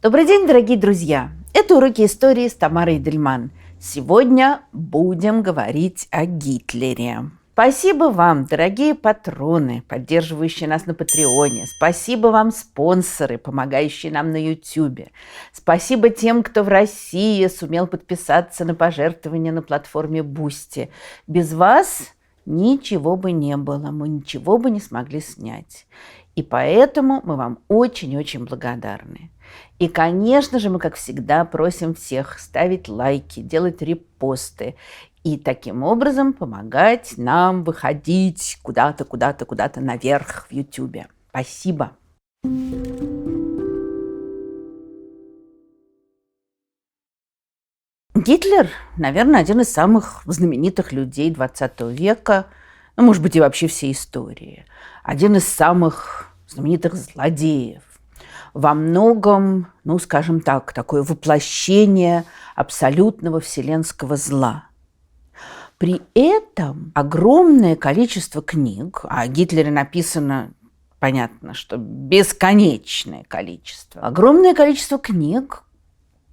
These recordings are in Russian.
Добрый день, дорогие друзья! Это уроки истории с Тамарой Дельман. Сегодня будем говорить о Гитлере. Спасибо вам, дорогие патроны, поддерживающие нас на Патреоне. Спасибо вам, спонсоры, помогающие нам на Ютубе. Спасибо тем, кто в России сумел подписаться на пожертвования на платформе Boosty. Без вас ничего бы не было, мы ничего бы не смогли снять. И поэтому мы вам очень-очень благодарны. И, конечно же, мы, как всегда, просим всех ставить лайки, делать репосты и таким образом помогать нам выходить куда-то наверх в Ютубе. Спасибо! Гитлер, наверное, один из самых знаменитых людей XX века, ну, может быть, и вообще всей истории. Один из самых знаменитых злодеев. Во многом, ну, скажем так, такое воплощение абсолютного вселенского зла. При этом огромное количество книг, а о Гитлере написано, понятно, что бесконечное количество, огромное количество книг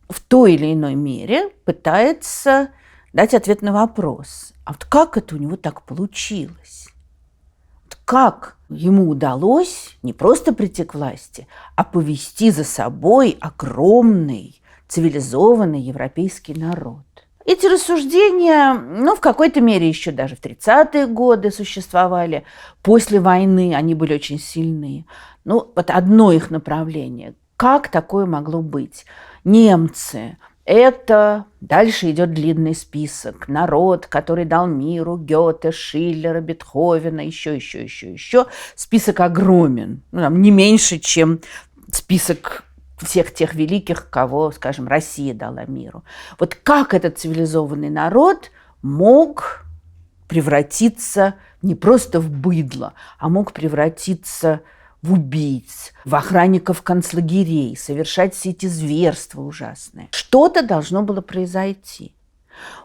в той или иной мере пытается дать ответ на вопрос, а вот как это у него так получилось? Как ему удалось не просто прийти к власти, а повести за собой огромный цивилизованный европейский народ? Эти рассуждения, ну, в какой-то мере еще даже в 30-е годы существовали. После войны они были очень сильны. Ну, вот одно их направление. Как такое могло быть? Немцы. Это дальше идет длинный список. Народ, который дал миру Гёте, Шиллера, Бетховена, еще. Список огромен. Ну, там, не меньше, чем список всех тех великих, кого, скажем, Россия дала миру. Вот как этот цивилизованный народ мог превратиться не просто в быдло, а мог превратиться в убийц, в охранников концлагерей, совершать все эти зверства ужасные. Что-то должно было произойти.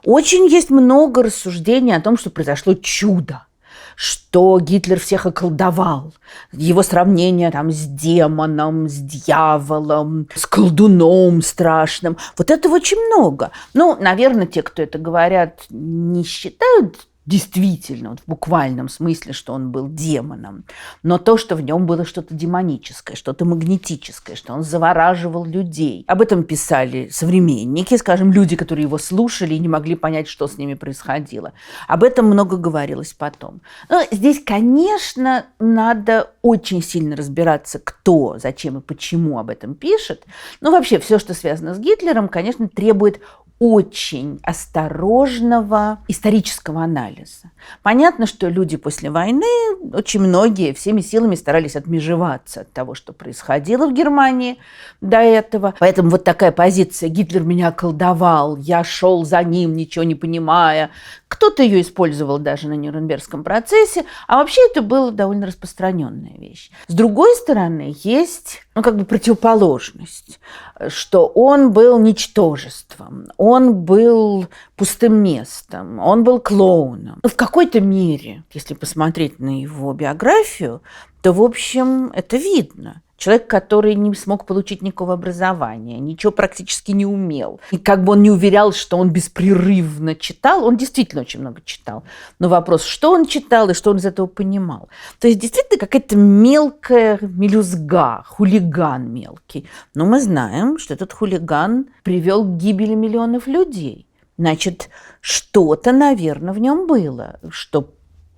Очень есть много рассуждений о том, что произошло чудо, что Гитлер всех околдовал. Его сравнение там с демоном, с дьяволом, с колдуном страшным. Вот этого очень много. Ну, наверное, те, кто это говорят, не считают действительно, вот в буквальном смысле, что он был демоном, но то, что в нем было что-то демоническое, что-то магнетическое, что он завораживал людей. Об этом писали современники, скажем, люди, которые его слушали и не могли понять, что с ними происходило. Об этом много говорилось потом. Но здесь, конечно, надо очень сильно разбираться, кто, зачем и почему об этом пишет. Но вообще все, что связано с Гитлером, конечно, требует очень осторожного исторического анализа. Понятно, что люди после войны, очень многие, всеми силами старались отмежеваться от того, что происходило в Германии до этого. Поэтому вот такая позиция «Гитлер меня колдовал, я шел за ним, ничего не понимая». Кто-то ее использовал даже на Нюрнбергском процессе, а вообще это была довольно распространенная вещь. С другой стороны, есть противоположность, что он был ничтожеством, он был пустым местом, он был клоуном. В какой-то мере, если посмотреть на его биографию, то, в общем, это видно. Человек, который не смог получить никакого образования, ничего практически не умел. И как бы он не уверял, что он беспрерывно читал, он действительно очень много читал. Но вопрос, что он читал и что он из этого понимал. То есть действительно какая-то мелкая мелюзга, хулиган мелкий. Но мы знаем, что этот хулиган привел к гибели миллионов людей. Значит, что-то, наверное, в нем было, что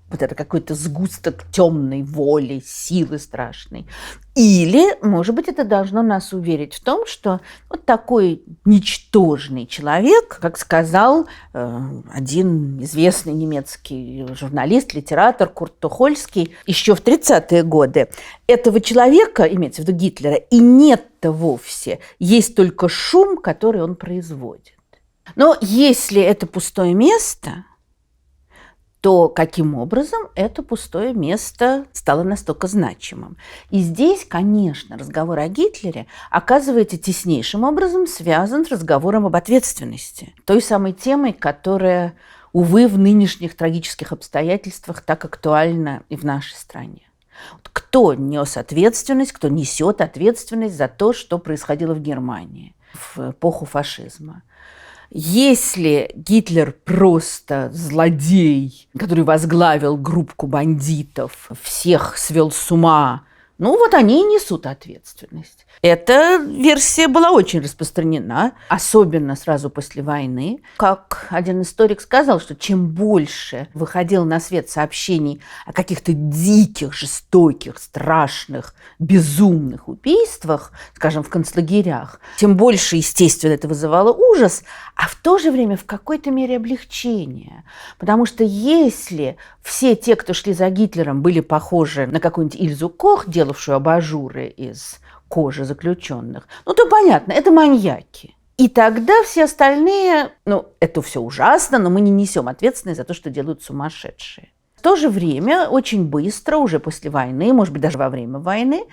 вот это какой-то сгусток темной воли, силы страшной. Или, может быть, это должно нас уверить в том, что вот такой ничтожный человек, как сказал один известный немецкий журналист, литератор Курт Тухольский еще в 30-е годы, этого человека, имеется в виду Гитлера, и нет-то вовсе, есть только шум, который он производит. Но если это пустое место, то каким образом это пустое место стало настолько значимым? И здесь, конечно, разговор о Гитлере оказывается теснейшим образом связан с разговором об ответственности. Той самой темой, которая, увы, в нынешних трагических обстоятельствах так актуальна и в нашей стране. кто нес ответственность, кто несет ответственность за то, что происходило в Германии в эпоху фашизма. Если Гитлер просто злодей, который возглавил группу бандитов, всех свел с ума, ну вот они и несут ответственность. Эта версия была очень распространена, особенно сразу после войны. Как один историк сказал, что чем больше выходило на свет сообщений о каких-то диких, жестоких, страшных, безумных убийствах, скажем, в концлагерях, тем больше, естественно, это вызывало ужас, а в то же время в какой-то мере облегчение. Потому что если все те, кто шли за Гитлером, были похожи на какую-нибудь Ильзу Кох, делавшую абажуры из кожи заключенных, ну, то понятно, это маньяки. И тогда все остальные, ну, это все ужасно, но мы не несем ответственность за то, что делают сумасшедшие. В то же время очень быстро, уже после войны, может быть, даже во время войны,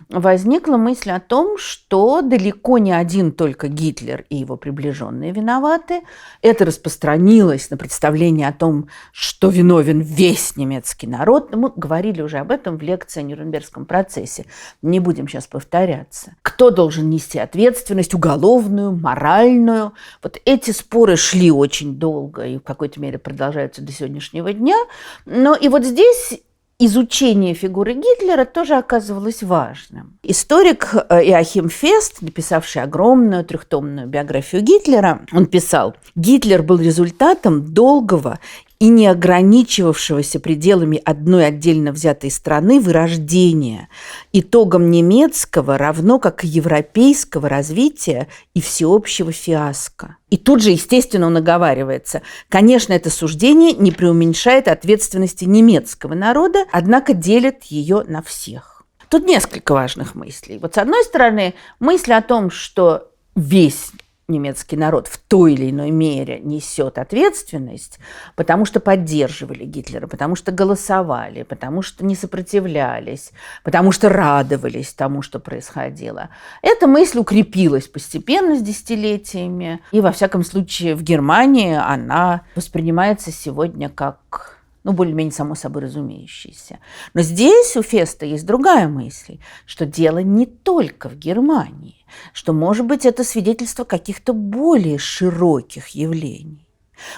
возникла мысль о том, что далеко не один только Гитлер и его приближенные виноваты. Это распространилось на представление о том, что виновен весь немецкий народ. Мы говорили уже об этом в лекции о Нюрнбергском процессе. Не будем сейчас повторяться. Кто должен нести ответственность уголовную, моральную? Вот эти споры шли очень долго и в какой-то мере продолжаются до сегодняшнего дня. Но и вот здесь изучение фигуры Гитлера тоже оказывалось важным. Историк Иоахим Фест, написавший огромную трехтомную биографию Гитлера, он писал: «Гитлер был результатом долгого и не ограничивавшегося пределами одной отдельно взятой страны вырождения, итогом немецкого, равно как и европейского развития и всеобщего фиаско». И тут же, естественно, он оговаривается. Конечно, это суждение не преуменьшает ответственности немецкого народа, однако делит ее на всех. Тут несколько важных мыслей. Вот с одной стороны, мысль о том, что весь немецкий народ в той или иной мере несет ответственность, потому что поддерживали Гитлера, потому что голосовали, потому что не сопротивлялись, потому что радовались тому, что происходило. Эта мысль укрепилась постепенно с десятилетиями, и, во всяком случае, в Германии она воспринимается сегодня как, ну, более-менее само собой разумеющееся. Но здесь у Феста есть другая мысль, что дело не только в Германии, что, может быть, это свидетельство каких-то более широких явлений.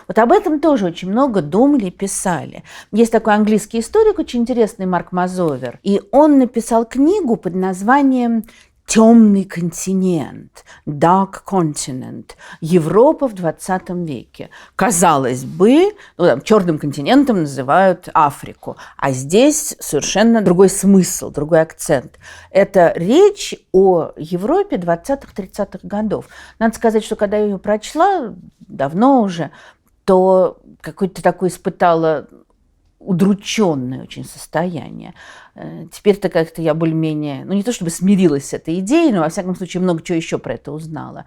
Вот об этом тоже очень много думали и писали. Есть такой английский историк, очень интересный, Марк Мазовер, и он написал книгу под названием «Темный континент», «Dark Continent», Европа в 20 веке. Казалось бы, ну, там, черным континентом называют Африку, а здесь совершенно другой смысл, другой акцент. Это речь о Европе 20-30-х годов. Надо сказать, что когда я ее прочла, давно уже, то какое-то такое испытала удрученное очень состояние. Теперь-то как-то я более-менее, ну не то чтобы смирилась с этой идеей, но во всяком случае много чего еще про это узнала.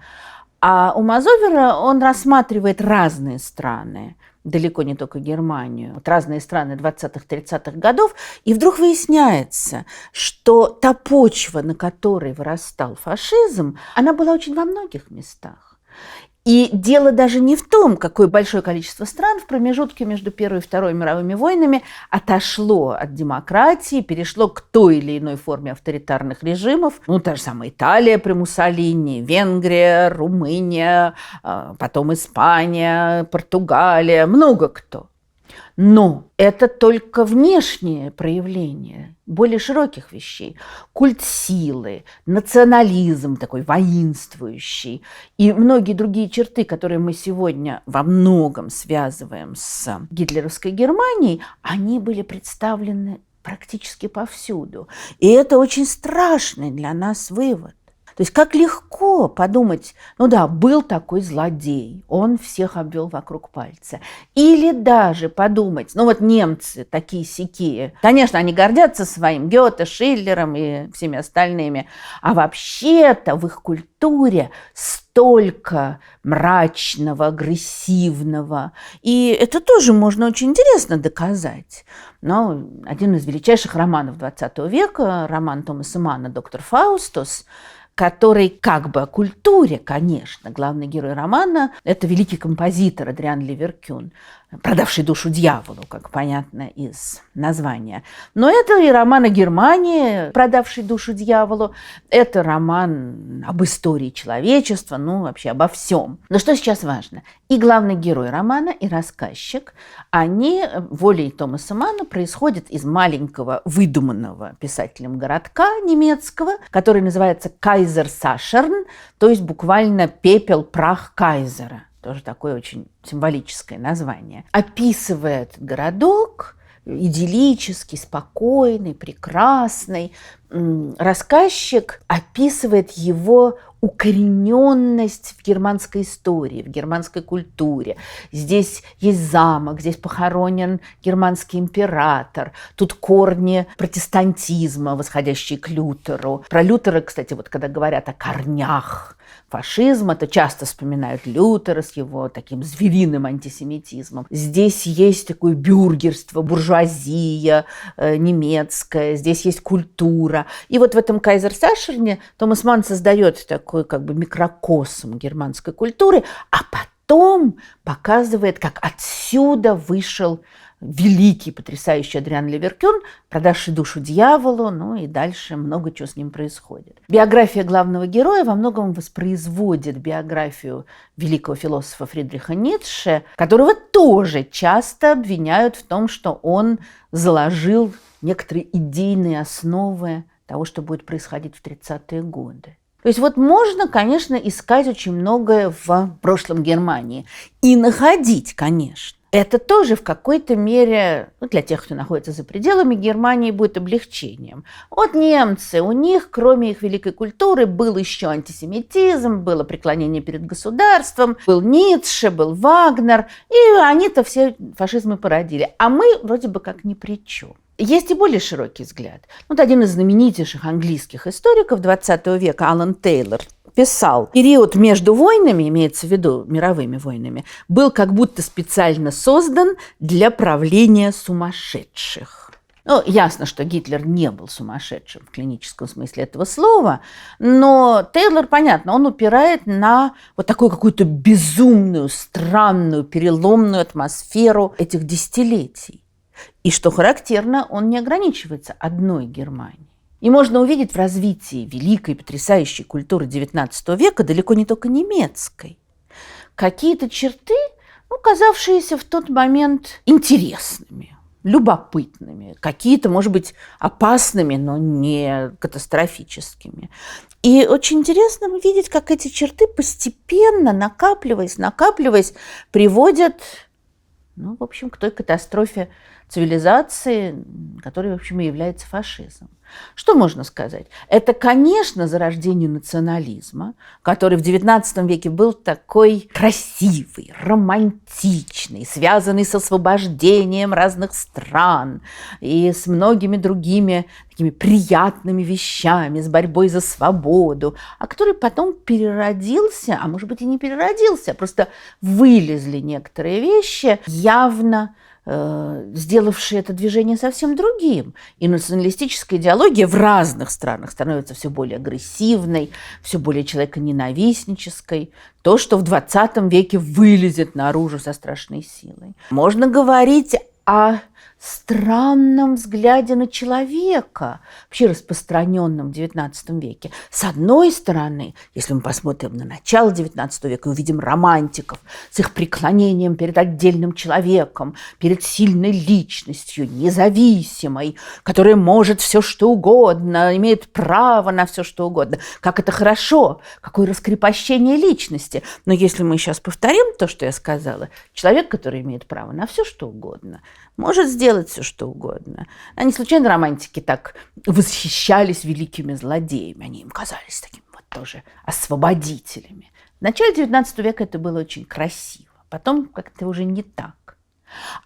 А у Мазовера он рассматривает разные страны, далеко не только Германию, вот разные страны 20-30-х годов, и вдруг выясняется, что та почва, на которой вырастал фашизм, она была очень во многих местах. И дело даже не в том, какое большое количество стран в промежутке между Первой и Второй мировыми войнами отошло от демократии, перешло к той или иной форме авторитарных режимов. Ну, та же самая Италия при Муссолини, Венгрия, Румыния, потом Испания, Португалия, много кто. Но это только внешнее проявление более широких вещей. Культ силы, национализм такой воинствующий и многие другие черты, которые мы сегодня во многом связываем с гитлеровской Германией, они были представлены практически повсюду. И это очень страшный для нас вывод. То есть как легко подумать, ну да, был такой злодей, он всех обвел вокруг пальца. Или даже подумать, ну вот немцы такие-сякие, конечно, они гордятся своим Гёте, Шиллером и всеми остальными, а вообще-то в их культуре столько мрачного, агрессивного. И это тоже можно очень интересно доказать. Но один из величайших романов XX века, роман Томаса Манна «Доктор Фаустус», который как бы о культуре, конечно. Главный герой романа – это великий композитор Адриан Ливеркюн. продавший душу дьяволу, как понятно из названия. Но это и роман о Германии, продавший душу дьяволу, это роман об истории человечества, вообще обо всем. Но что сейчас важно? И главный герой романа, и рассказчик, они волей Томаса Манна происходят из маленького выдуманного писателем городка немецкого, который называется Кайзерсашерн, то есть буквально пепел, прах кайзера. Тоже такое очень символическое название. Описывая этот городок, идиллический, спокойный, прекрасный, рассказчик описывает его укорененность в германской истории, в германской культуре. Здесь есть замок, здесь похоронен германский император, тут корни протестантизма, восходящие к Лютеру. Про Лютера, кстати, когда говорят о корнях фашизма, то часто вспоминают Лютера с его таким звериным антисемитизмом. Здесь есть такое бюргерство, буржуазия немецкая, здесь есть культура. И в этом Кайзерсашерне Томас Манн создает такой микрокосм германской культуры, а потом показывает, как отсюда вышел великий, потрясающий Адриан Леверкюрн, продавший душу дьяволу, и дальше много чего с ним происходит. Биография главного героя во многом воспроизводит биографию великого философа Фридриха Ницше, которого тоже часто обвиняют в том, что он заложил некоторые идейные основы того, что будет происходить в 30-е годы. То есть можно, конечно, искать очень многое в прошлом Германии и находить, конечно. Это тоже в какой-то мере, для тех, кто находится за пределами Германии, будет облегчением. Немцы, у них, кроме их великой культуры, был еще антисемитизм, было преклонение перед государством, был Ницше, был Вагнер, и они-то все фашизмы породили. А мы вроде бы как ни при чем. Есть и более широкий взгляд. Один из знаменитейших английских историков XX века, Алан Тейлор, писал: период между войнами, имеется в виду мировыми войнами, был как будто специально создан для правления сумасшедших. Ясно, что Гитлер не был сумасшедшим в клиническом смысле этого слова, но Тейлор, понятно, он упирает на такую какую-то безумную, странную, переломную атмосферу этих десятилетий. И что характерно, он не ограничивается одной Германией. И можно увидеть в развитии великой, потрясающей культуры XIX века, далеко не только немецкой, какие-то черты, казавшиеся в тот момент интересными, любопытными, какие-то, может быть, опасными, но не катастрофическими. И очень интересно видеть, как эти черты постепенно, накапливаясь, приводят, в общем, к той катастрофе цивилизации, которой, в общем, и является фашизм. Что можно сказать? Это, конечно, зарождение национализма, который в XIX веке был такой красивый, романтичный, связанный с освобождением разных стран и с многими другими такими приятными вещами, с борьбой за свободу, а который потом переродился, а может быть и не переродился, просто вылезли некоторые вещи, явно сделавшие это движение совсем другим. И националистическая идеология в разных странах становится все более агрессивной, все более человеконенавистнической. То, что в XX веке вылезет наружу со страшной силой. Можно говорить о странном взгляде на человека, вообще распространенном в XIX веке. С одной стороны, если мы посмотрим на начало XIX века и увидим романтиков с их преклонением перед отдельным человеком, перед сильной личностью, независимой, которая может все что угодно, имеет право на все что угодно. Как это хорошо, какое раскрепощение личности. Но если мы сейчас повторим то, что я сказала, человек, который имеет право на все что угодно, может сделать все, что угодно. Они случайно романтики так восхищались великими злодеями. Они им казались такими тоже освободителями. В начале XIX века это было очень красиво. Потом как-то уже не так.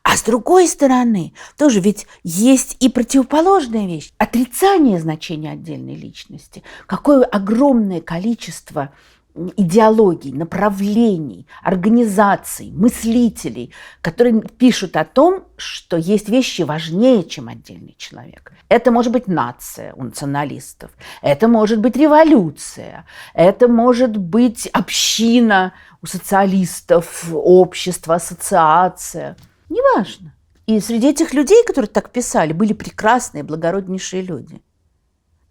А с другой стороны, тоже ведь есть и противоположная вещь. Отрицание значения отдельной личности. Какое огромное количество идеологий, направлений, организаций, мыслителей, которые пишут о том, что есть вещи важнее, чем отдельный человек. Это может быть нация у националистов, это может быть революция, это может быть община у социалистов, общество, ассоциация. Неважно. И среди этих людей, которые так писали, были прекрасные, благороднейшие люди.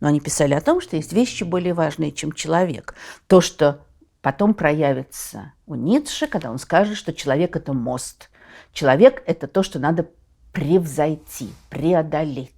Но они писали о том, что есть вещи более важные, чем человек. То, что потом проявится у Ницше, когда он скажет, что человек – это мост. Человек – это то, что надо превзойти, преодолеть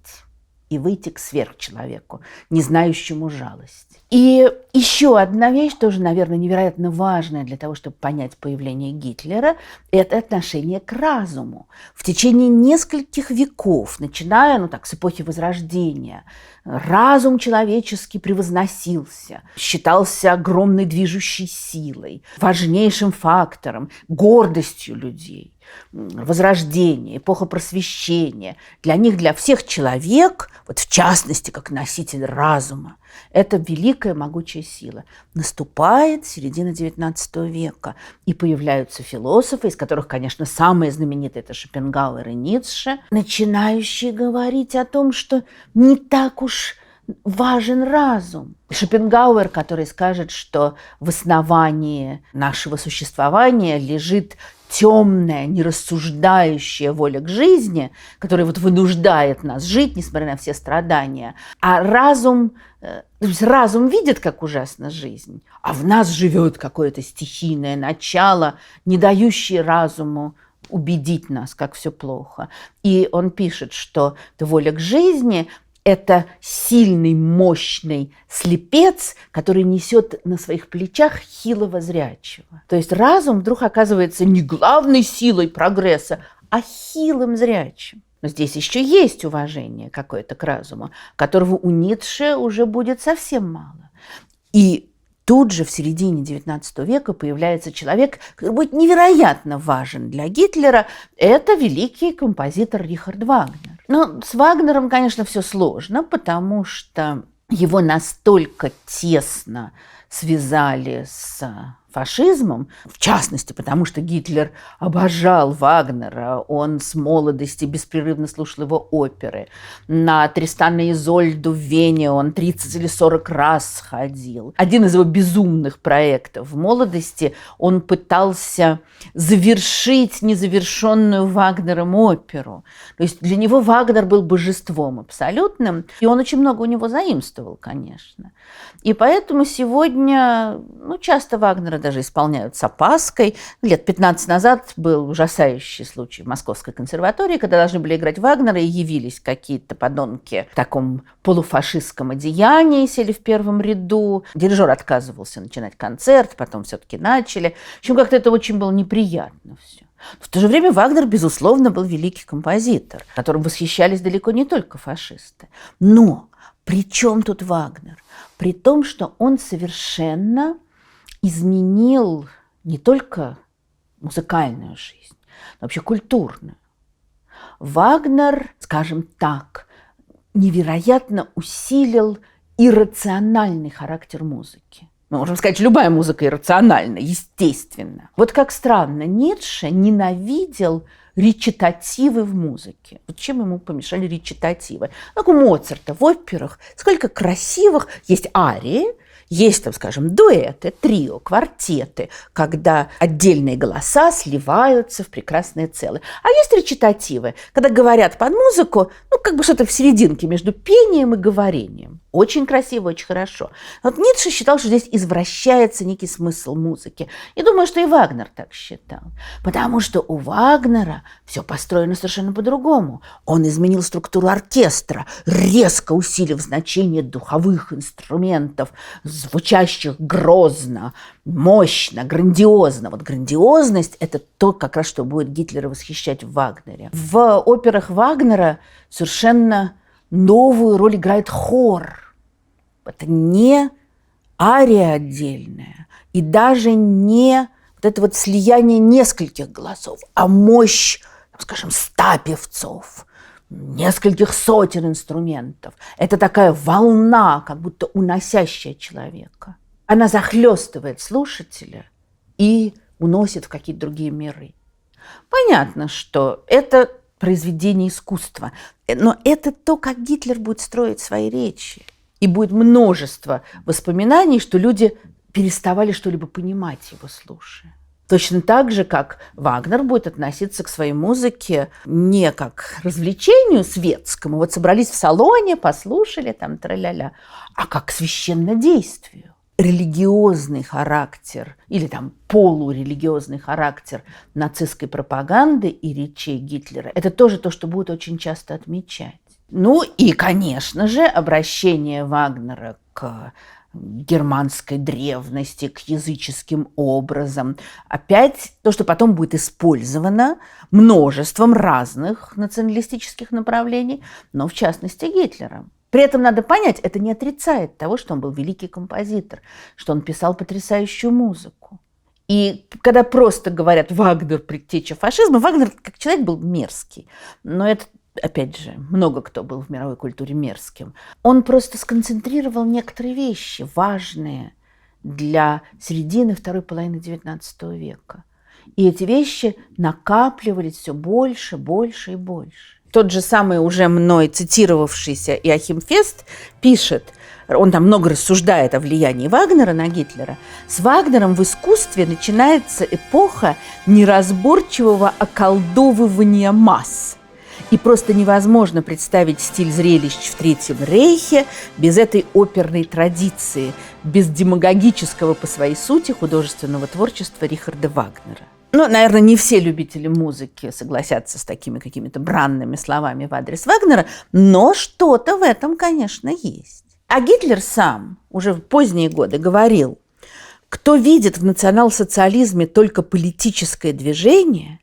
и выйти к сверхчеловеку, не знающему жалости. И еще одна вещь, тоже, наверное, невероятно важная для того, чтобы понять появление Гитлера, это отношение к разуму. В течение нескольких веков, начиная, с эпохи Возрождения, разум человеческий превозносился, считался огромной движущей силой, важнейшим фактором, гордостью людей. Возрождение, эпоха просвещения. Для них, для всех человек, вот в частности, как носитель разума, это великая могучая сила. Наступает середина XIX века, и появляются философы, из которых, конечно, самые знаменитые – это Шопенгауэр и Ницше, начинающие говорить о том, что не так уж важен разум. Шопенгауэр, который скажет, что в основании нашего существования лежит темная, нерассуждающая воля к жизни, которая вынуждает нас жить, несмотря на все страдания. А разум видит, как ужасна жизнь, а в нас живет какое-то стихийное начало, не дающее разуму убедить нас, как все плохо. И он пишет, что воля к жизни – это сильный, мощный слепец, который несет на своих плечах хилого зрячего. То есть разум вдруг оказывается не главной силой прогресса, а хилым зрячим. Но здесь еще есть уважение какое-то к разуму, которого у Ницше уже будет совсем мало. И тут же в середине XIX века появляется человек, который будет невероятно важен для Гитлера. Это великий композитор Рихард Вагнер. Но с Вагнером, конечно, все сложно, потому что его настолько тесно связали с фашизмом, в частности, потому что Гитлер обожал Вагнера, он с молодости беспрерывно слушал его оперы. На Тристана и Изольду в Вене он 30 или 40 раз сходил. Один из его безумных проектов в молодости, он пытался завершить незавершенную Вагнером оперу. То есть для него Вагнер был божеством абсолютным, и он очень много у него заимствовал, конечно. И поэтому сегодня часто Вагнера даже исполняют с опаской. Лет 15 назад был ужасающий случай в Московской консерватории, когда должны были играть Вагнера, и явились какие-то подонки в таком полуфашистском одеянии, сели в первом ряду. Дирижер отказывался начинать концерт, потом все-таки начали. В общем, как-то это очень было неприятно все. В то же время Вагнер, безусловно, был великий композитор, которым восхищались далеко не только фашисты. Но при чем тут Вагнер? При том, что он совершенно изменил не только музыкальную жизнь, но вообще культурную. Вагнер, скажем так, невероятно усилил иррациональный характер музыки. Мы можем сказать, любая музыка иррациональна, естественно. Вот как странно, Ницше ненавидел речитативы в музыке. Вот чем ему помешали речитативы? Как у Моцарта в операх сколько красивых есть арии, есть там, скажем, дуэты, трио, квартеты, когда отдельные голоса сливаются в прекрасное целое. А есть речитативы, когда говорят под музыку, что-то в серединке между пением и говорением. Очень красиво, очень хорошо. Вот Ницше считал, что здесь извращается некий смысл музыки. И думаю, что и Вагнер так считал. Потому что у Вагнера все построено совершенно по-другому. Он изменил структуру оркестра, резко усилив значение духовых инструментов, звучащих грозно, мощно, грандиозно. Вот грандиозность – это то, как раз, что будет Гитлера восхищать в Вагнере. В операх Вагнера совершенно новую роль играет хор. Это не ария отдельная и даже не это слияние нескольких голосов, а мощь, скажем, 100 певцов, нескольких сотен инструментов. Это такая волна, как будто уносящая человека. Она захлестывает слушателя и уносит в какие-то другие миры. Понятно, что это произведение искусства, но это то, как Гитлер будет строить свои речи. И будет множество воспоминаний, что люди переставали что-либо понимать, его слушая. Точно так же, как Вагнер будет относиться к своей музыке не как к развлечению светскому, вот собрались в салоне, послушали там тра-ля-ля, а как к священнодействию. Религиозный характер или там полурелигиозный характер нацистской пропаганды и речей Гитлера – это тоже то, что будут очень часто отмечать. Ну и, конечно же, обращение Вагнера к германской древности, к языческим образам. Опять то, что потом будет использовано множеством разных националистических направлений, но в частности Гитлером. При этом надо понять, это не отрицает того, что он был великий композитор, что он писал потрясающую музыку. И когда просто говорят «Вагнер – предтеча фашизма», Вагнер как человек был мерзкий, но это опять же, много кто был в мировой культуре мерзким. Он просто сконцентрировал некоторые вещи, важные для середины второй половины XIX века. И эти вещи накапливались все больше, больше и больше. Тот же самый уже мной цитировавшийся Иоахим Фест пишет, он там много рассуждает о влиянии Вагнера на Гитлера. С Вагнером в искусстве начинается эпоха неразборчивого околдовывания масс. И просто невозможно представить стиль зрелищ в Третьем Рейхе без этой оперной традиции, без демагогического по своей сути художественного творчества Рихарда Вагнера. Ну, наверное, не все любители музыки согласятся с такими какими-то бранными словами в адрес Вагнера, но что-то в этом, конечно, есть. А Гитлер сам уже в поздние годы говорил, кто видит в национал-социализме только политическое движение,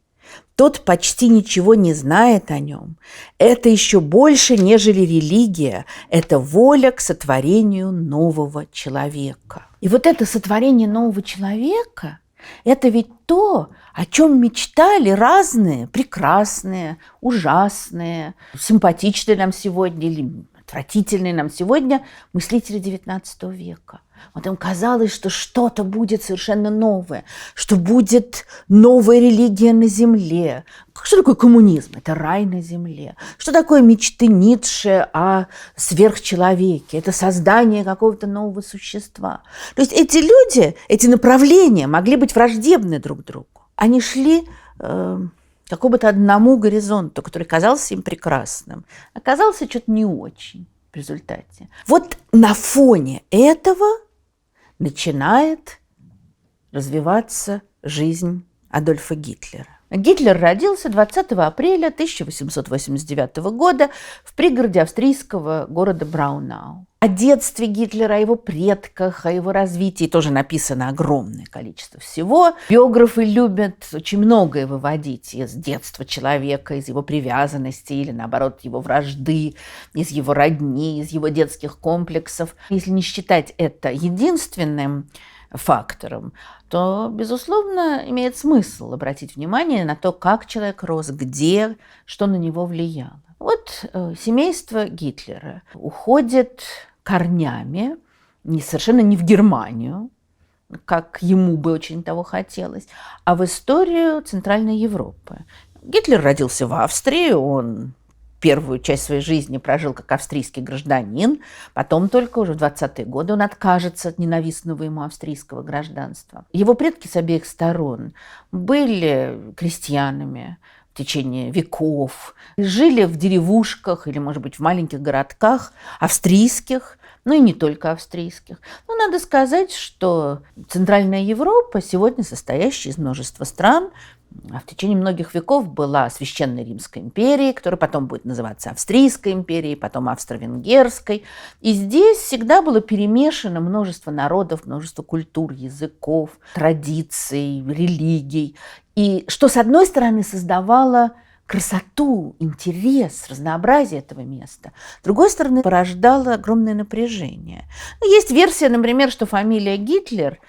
тот почти ничего не знает о нем. Это еще больше, нежели религия. Это воля к сотворению нового человека. И вот это сотворение нового человека – это ведь то, о чем мечтали разные, прекрасные, ужасные, симпатичные нам сегодня или отвратительные нам сегодня мыслители XIX века. Вот им казалось, что что-то будет совершенно новое, что будет новая религия на земле. Что такое коммунизм? Это рай на земле. Что такое мечты Ницше о сверхчеловеке? Это создание какого-то нового существа. То есть эти люди, эти направления могли быть враждебны друг другу. Они шли к какому-то одному горизонту, который казался им прекрасным. Оказался что-то не очень в результате. Вот на фоне этого начинает развиваться жизнь Адольфа Гитлера. Гитлер родился 20 апреля 1889 года в пригороде австрийского города Браунау. О детстве Гитлера, о его предках, о его развитии тоже написано огромное количество всего. Биографы любят очень многое выводить из детства человека, из его привязанности или, наоборот, его вражды, из его родни, из его детских комплексов. Если не считать это единственным фактором, то, безусловно, имеет смысл обратить внимание на то, как человек рос, где, что на него влияло. Вот семейство Гитлера уходит корнями совершенно не в Германию, как ему бы очень того хотелось, а в историю Центральной Европы. Гитлер родился в Австрии, он первую часть своей жизни прожил как австрийский гражданин, потом только уже в 20-е годы он откажется от ненавистного ему австрийского гражданства. Его предки с обеих сторон были крестьянами в течение веков, жили в деревушках или, может быть, в маленьких городках австрийских, ну и не только австрийских. Но надо сказать, что Центральная Европа, сегодня состоящая из множества стран, в течение многих веков была Священной Римской империей, которая потом будет называться Австрийской империей, потом Австро-Венгерской. И здесь всегда было перемешано множество народов, множество культур, языков, традиций, религий. И что, с одной стороны, создавало красоту, интерес, разнообразие этого места. С другой стороны, порождало огромное напряжение. Есть версия, например, что фамилия Гитлер,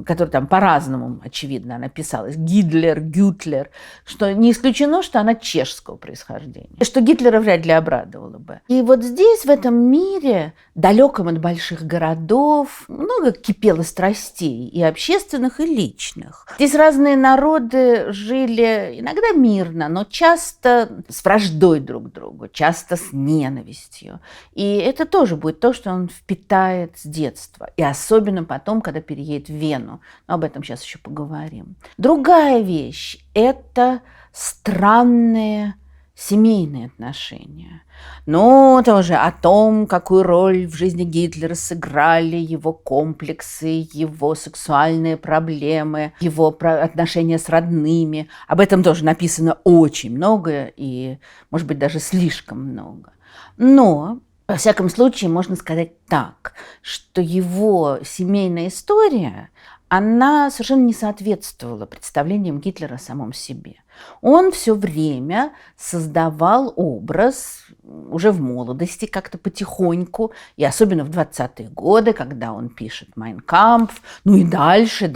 которая там по-разному, очевидно, она писалась, Гитлер, Гютлер, что не исключено, что она чешского происхождения, что Гитлера вряд ли обрадовало бы. И вот здесь, в этом мире, далеком от больших городов, много кипело страстей, и общественных, и личных. Здесь разные народы жили иногда мирно, но часто с враждой друг к другу, часто с ненавистью. И это тоже будет то, что он впитает с детства, и особенно потом, когда переедет в Вену. Но об этом сейчас еще поговорим. Другая вещь – это странные семейные отношения. Ну, тоже о том, какую роль в жизни Гитлера сыграли его комплексы, его сексуальные проблемы, его отношения с родными. Об этом тоже написано очень много и, может быть, даже слишком много. Но, во всяком случае, можно сказать так, что его семейная история, она совершенно не соответствовала представлениям Гитлера о самом себе. Он все время создавал образ уже в молодости, как-то потихоньку, и особенно в 20-е годы, когда он пишет «Майн кампф», ну и дальше.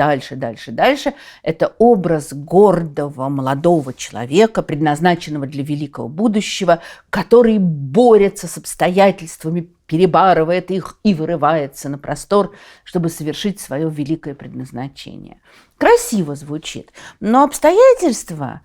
Это образ гордого молодого человека, предназначенного для великого будущего, который борется с обстоятельствами, перебарывает их и вырывается на простор, чтобы совершить свое великое предназначение. Красиво звучит, но обстоятельства,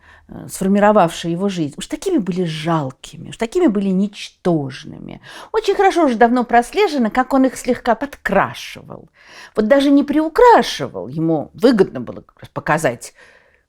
сформировавшие его жизнь, уж такими были жалкими, уж такими были ничтожными. Очень хорошо уже давно прослежено, как он их слегка подкрашивал. Вот даже не приукрашивал, ему выгодно было показать,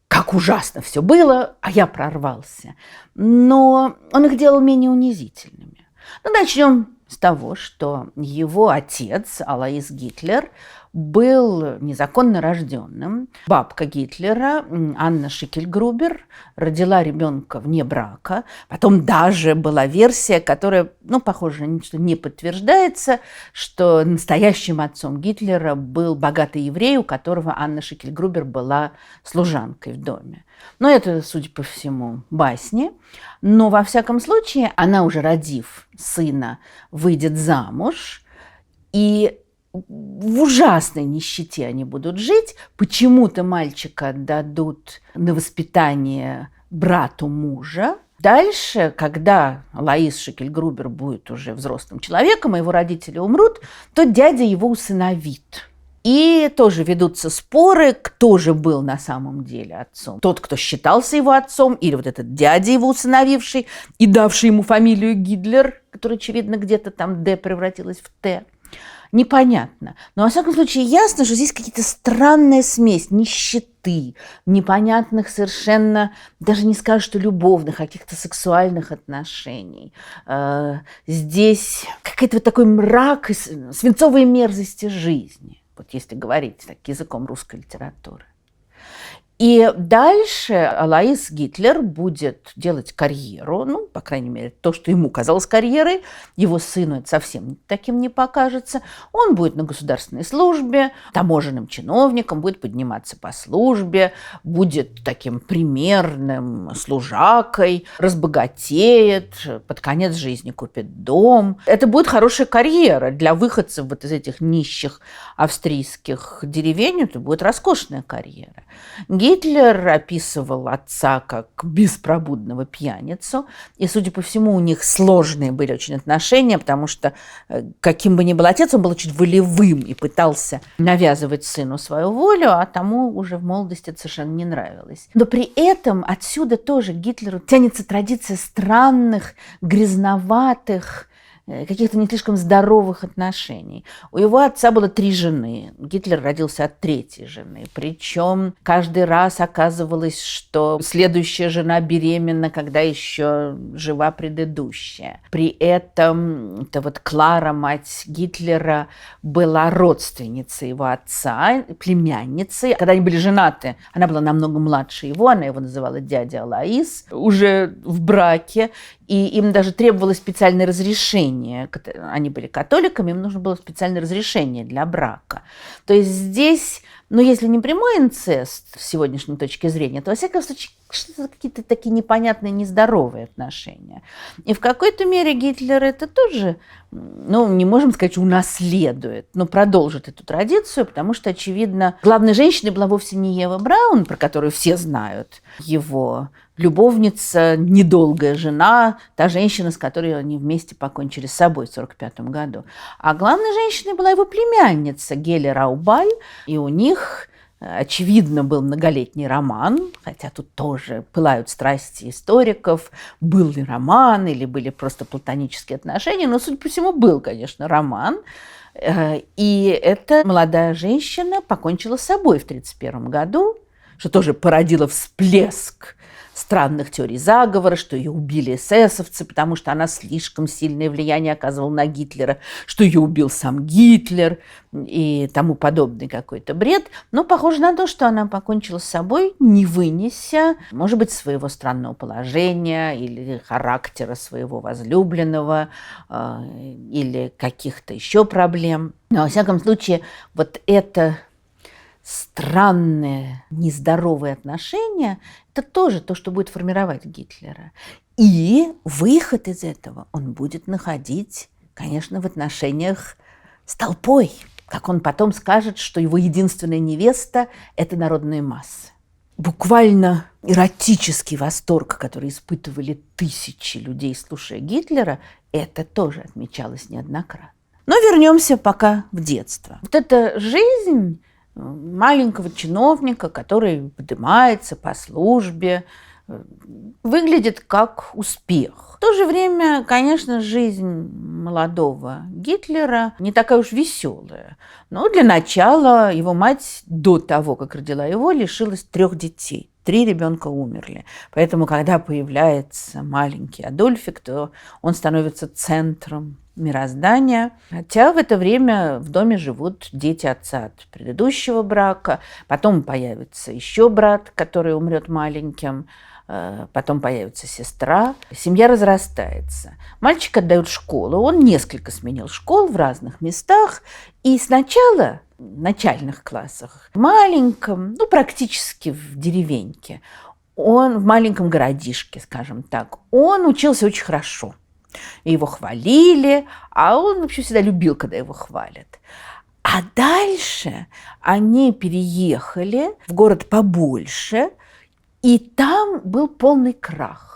как ужасно все было, а я прорвался. Но он их делал менее унизительными. Ну, начнем с того, что его отец, Алоис Гитлер, был незаконно рожденным. Бабка Гитлера, Анна Шикельгрубер, родила ребенка вне брака. Потом даже была версия, которая, похоже, что не подтверждается, что настоящим отцом Гитлера был богатый еврей, у которого Анна Шикельгрубер была служанкой в доме. Но это, судя по всему, басни. Но, во всяком случае, она, уже родив сына, выйдет замуж, и в ужасной нищете они будут жить. Почему-то мальчика отдадут на воспитание брату мужа. Дальше, когда Лоис Шикельгрубер будет уже взрослым человеком, а его родители умрут, то дядя его усыновит. И тоже ведутся споры, кто же был на самом деле отцом. Тот, кто считался его отцом, или вот этот дядя его усыновивший и давший ему фамилию Гитлер, которая, очевидно, где-то там «Д» превратилась в «Т». Непонятно. Но, во всяком случае, ясно, что здесь какие-то странная смесь нищеты, непонятных совершенно, даже не скажу, что любовных, а каких-то сексуальных отношений. Здесь какой-то вот такой мрак и свинцовые мерзости жизни, вот если говорить так языком русской литературы. И дальше Алоис Гитлер будет делать карьеру, по крайней мере, то, что ему казалось карьерой, его сыну это совсем таким не покажется. Он будет на государственной службе, таможенным чиновником, будет подниматься по службе, будет таким примерным служакой, разбогатеет, под конец жизни купит дом. Это будет хорошая карьера для выходцев вот из этих нищих австрийских деревень, это будет роскошная карьера. Гитлер описывал отца как беспробудного пьяницу, и, судя по всему, у них сложные были очень отношения, потому что, каким бы ни был отец, он был очень волевым и пытался навязывать сыну свою волю, а тому уже в молодости это совершенно не нравилось. Но при этом отсюда тоже Гитлеру тянется традиция странных, грязноватых, каких-то не слишком здоровых отношений. У его отца было 3 жены. Гитлер родился от 3-й жены. Причем каждый раз оказывалось, что следующая жена беременна, когда еще жива предыдущая. При этом это вот Клара, мать Гитлера, была родственницей его отца, племянницей. Когда они были женаты, она была намного младше его, она его называла дядя Алоис, уже в браке. И им даже требовалось специальное разрешение. Они были католиками, им нужно было специальное разрешение для брака. То есть здесь, если не прямой инцест с сегодняшней точки зрения, то, во всяком случае, что-то какие-то такие непонятные, нездоровые отношения. И в какой-то мере Гитлер это тоже, не можем сказать, унаследует, но продолжит эту традицию, потому что, очевидно, главной женщиной была вовсе не Ева Браун, про которую все знают, его любовница, недолгая жена, та женщина, с которой они вместе покончили с собой в 1945 году. А главной женщиной была его племянница Геля Раубаль, и у них, очевидно, был многолетний роман, хотя тут тоже пылают страсти историков, был ли роман или были просто платонические отношения, но, судя по всему, был, конечно, роман. И эта молодая женщина покончила с собой в 1931 году, что тоже породило всплеск странных теорий заговора, что ее убили эсэсовцы, потому что она слишком сильное влияние оказывала на Гитлера, что ее убил сам Гитлер и тому подобный какой-то бред. Но похоже на то, что она покончила с собой, не вынеся, может быть, своего странного положения или характера своего возлюбленного или каких-то еще проблем. Но, во всяком случае, вот это странные, нездоровые отношения – это тоже то, что будет формировать Гитлера. И выход из этого он будет находить, конечно, в отношениях с толпой. Как он потом скажет, что его единственная невеста – это народные массы. Буквально эротический восторг, который испытывали тысячи людей, слушая Гитлера, это тоже отмечалось неоднократно. Но вернемся пока в детство. Вот эта жизнь маленького чиновника, который поднимается по службе, выглядит как успех. В то же время, конечно, жизнь молодого Гитлера не такая уж веселая. Но для начала его мать до того, как родила его, лишилась 3 детей. 3 ребенка умерли. Поэтому, когда появляется маленький Адольфик, то он становится центром мироздания. Хотя в это время в доме живут дети отца от предыдущего брака. Потом появится еще брат, который умрет маленьким. Потом появится сестра. Семья разрастается. Мальчик отдают в школу. Он несколько сменил школ в разных местах. И сначала в начальных классах, в маленьком, практически в деревеньке, он в маленьком городишке, скажем так, он учился очень хорошо. И его хвалили, а он вообще всегда любил, когда его хвалят. А дальше они переехали в город побольше, и там был полный крах.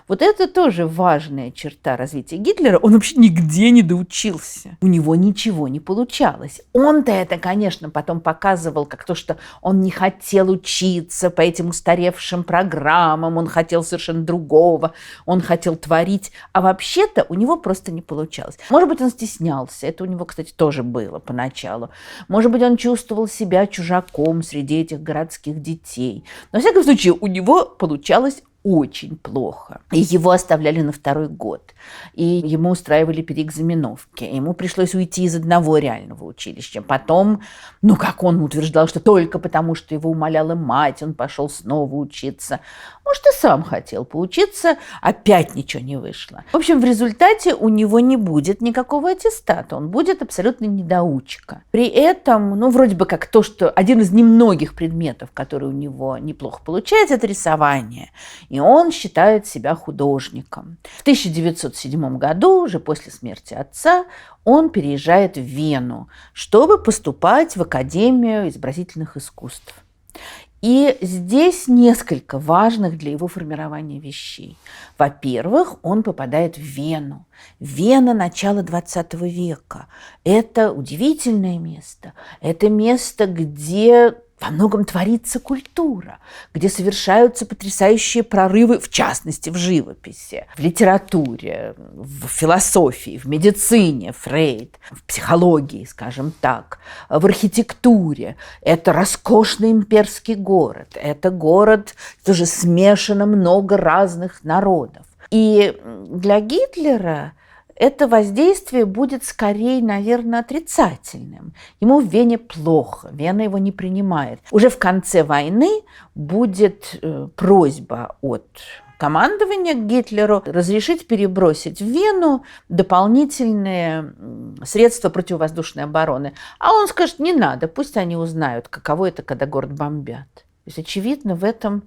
Вот это тоже важная черта развития Гитлера. Он вообще нигде не доучился. У него ничего не получалось. Он-то это, конечно, потом показывал как то, что он не хотел учиться по этим устаревшим программам, он хотел совершенно другого, он хотел творить. А вообще-то у него просто не получалось. Может быть, он стеснялся. Это у него, кстати, тоже было поначалу. Может быть, он чувствовал себя чужаком среди этих городских детей. Но, во всяком случае, у него получалось очень плохо. И его оставляли на 2-й год. И ему устраивали переэкзаменовки. Ему пришлось уйти из одного реального училища. Потом, как он утверждал, что только потому, что его умоляла мать, он пошел снова учиться. Может, и сам хотел поучиться, опять ничего не вышло. В общем, в результате у него не будет никакого аттестата. Он будет абсолютно недоучка. При этом, вроде бы как то, что один из немногих предметов, который у него неплохо получается, это рисование. И он считает себя художником. В 1907 году, уже после смерти отца, он переезжает в Вену, чтобы поступать в Академию изобразительных искусств. И здесь несколько важных для его формирования вещей. Во-первых, он попадает в Вену. Вена начала XX века. Это удивительное место. Это место, где во многом творится культура, где совершаются потрясающие прорывы, в частности, в живописи, в литературе, в философии, в медицине, Фрейд, в психологии, скажем так, в архитектуре. Это роскошный имперский город. Это город, тоже смешано много разных народов. И для Гитлера это воздействие будет скорее, наверное, отрицательным. Ему в Вене плохо, Вена его не принимает. Уже в конце войны будет просьба от командования к Гитлеру разрешить перебросить в Вену дополнительные средства противовоздушной обороны. А он скажет, не надо, пусть они узнают, каково это, когда город бомбят. То есть, очевидно, в этом...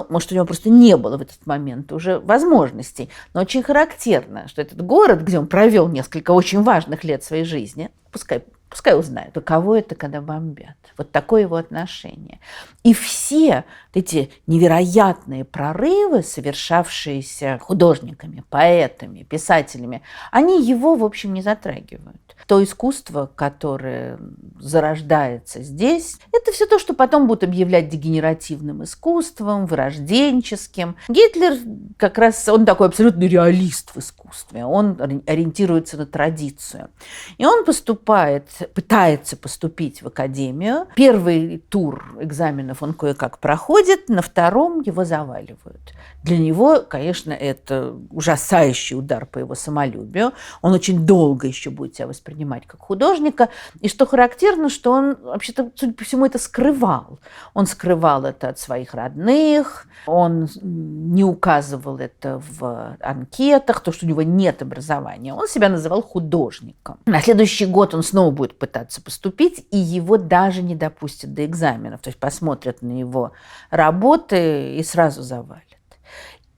может, у него просто не было в этот момент уже возможностей. Но очень характерно, что этот город, где он провел несколько очень важных лет своей жизни, пускай Пускай узнают, каково это, когда бомбят. Вот такое его отношение. И все эти невероятные прорывы, совершавшиеся художниками, поэтами, писателями, они его, в общем, не затрагивают. То искусство, которое зарождается здесь, это все то, что потом будут объявлять дегенеративным искусством, вырожденческим. Гитлер как раз, он такой абсолютный реалист в искусстве, он ориентируется на традицию. И он пытается поступить в академию. Первый тур экзаменов он кое-как проходит, на втором его заваливают. Для него, конечно, это ужасающий удар по его самолюбию. Он очень долго еще будет себя воспринимать как художника. И что характерно, что он, вообще-то, судя по всему, это скрывал. Он скрывал это от своих родных, он не указывал это в анкетах, то, что у него нет образования. Он себя называл художником. На следующий год он снова будет пытаться поступить, и его даже не допустят до экзаменов. То есть посмотрят на его работы и сразу завалят.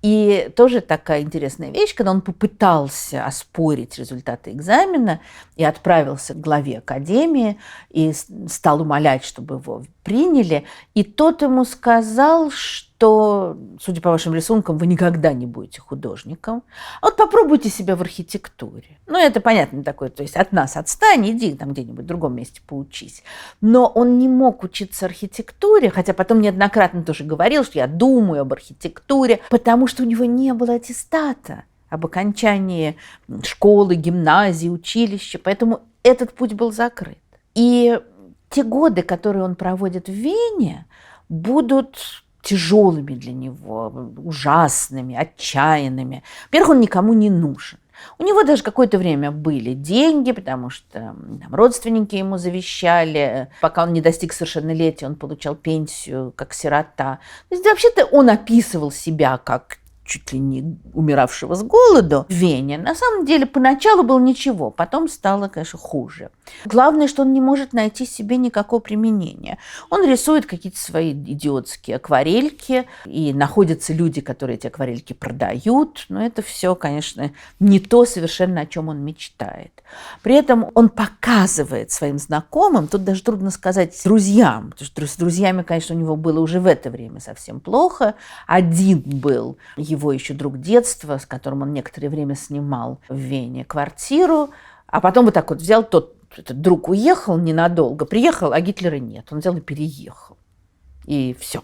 И тоже такая интересная вещь, когда он попытался оспорить результаты экзамена и отправился к главе академии и стал умолять, чтобы его приняли, и тот ему сказал, что, судя по вашим рисункам, вы никогда не будете художником. А вот попробуйте себя в архитектуре. Ну, это понятно такое, то есть от нас отстань, иди там где-нибудь в другом месте поучись. Но он не мог учиться архитектуре, хотя потом неоднократно тоже говорил, что я думаю об архитектуре, потому что у него не было аттестата об окончании школы, гимназии, училища, поэтому этот путь был закрыт. И те годы, которые он проводит в Вене, будут тяжелыми для него, ужасными, отчаянными. Во-первых, он никому не нужен. У него даже какое-то время были деньги, потому что там родственники ему завещали. Пока он не достиг совершеннолетия, он получал пенсию как сирота. То есть вообще-то он описывал себя как чуть ли не умиравшего с голоду в Вене. На самом деле поначалу было ничего, потом стало, конечно, хуже. Главное, что он не может найти себе никакого применения. Он рисует какие-то свои идиотские акварельки, и находятся люди, которые эти акварельки продают, но это все, конечно, не то совершенно, о чем он мечтает. При этом он показывает своим знакомым, тут даже трудно сказать друзьям, потому что с друзьями, конечно, у него было уже в это время совсем плохо. Один был его еще друг детства, с которым он некоторое время снимал в Вене квартиру, а потом вот так вот взял, этот друг уехал ненадолго, приехал, а Гитлера нет, он взял и переехал, и все.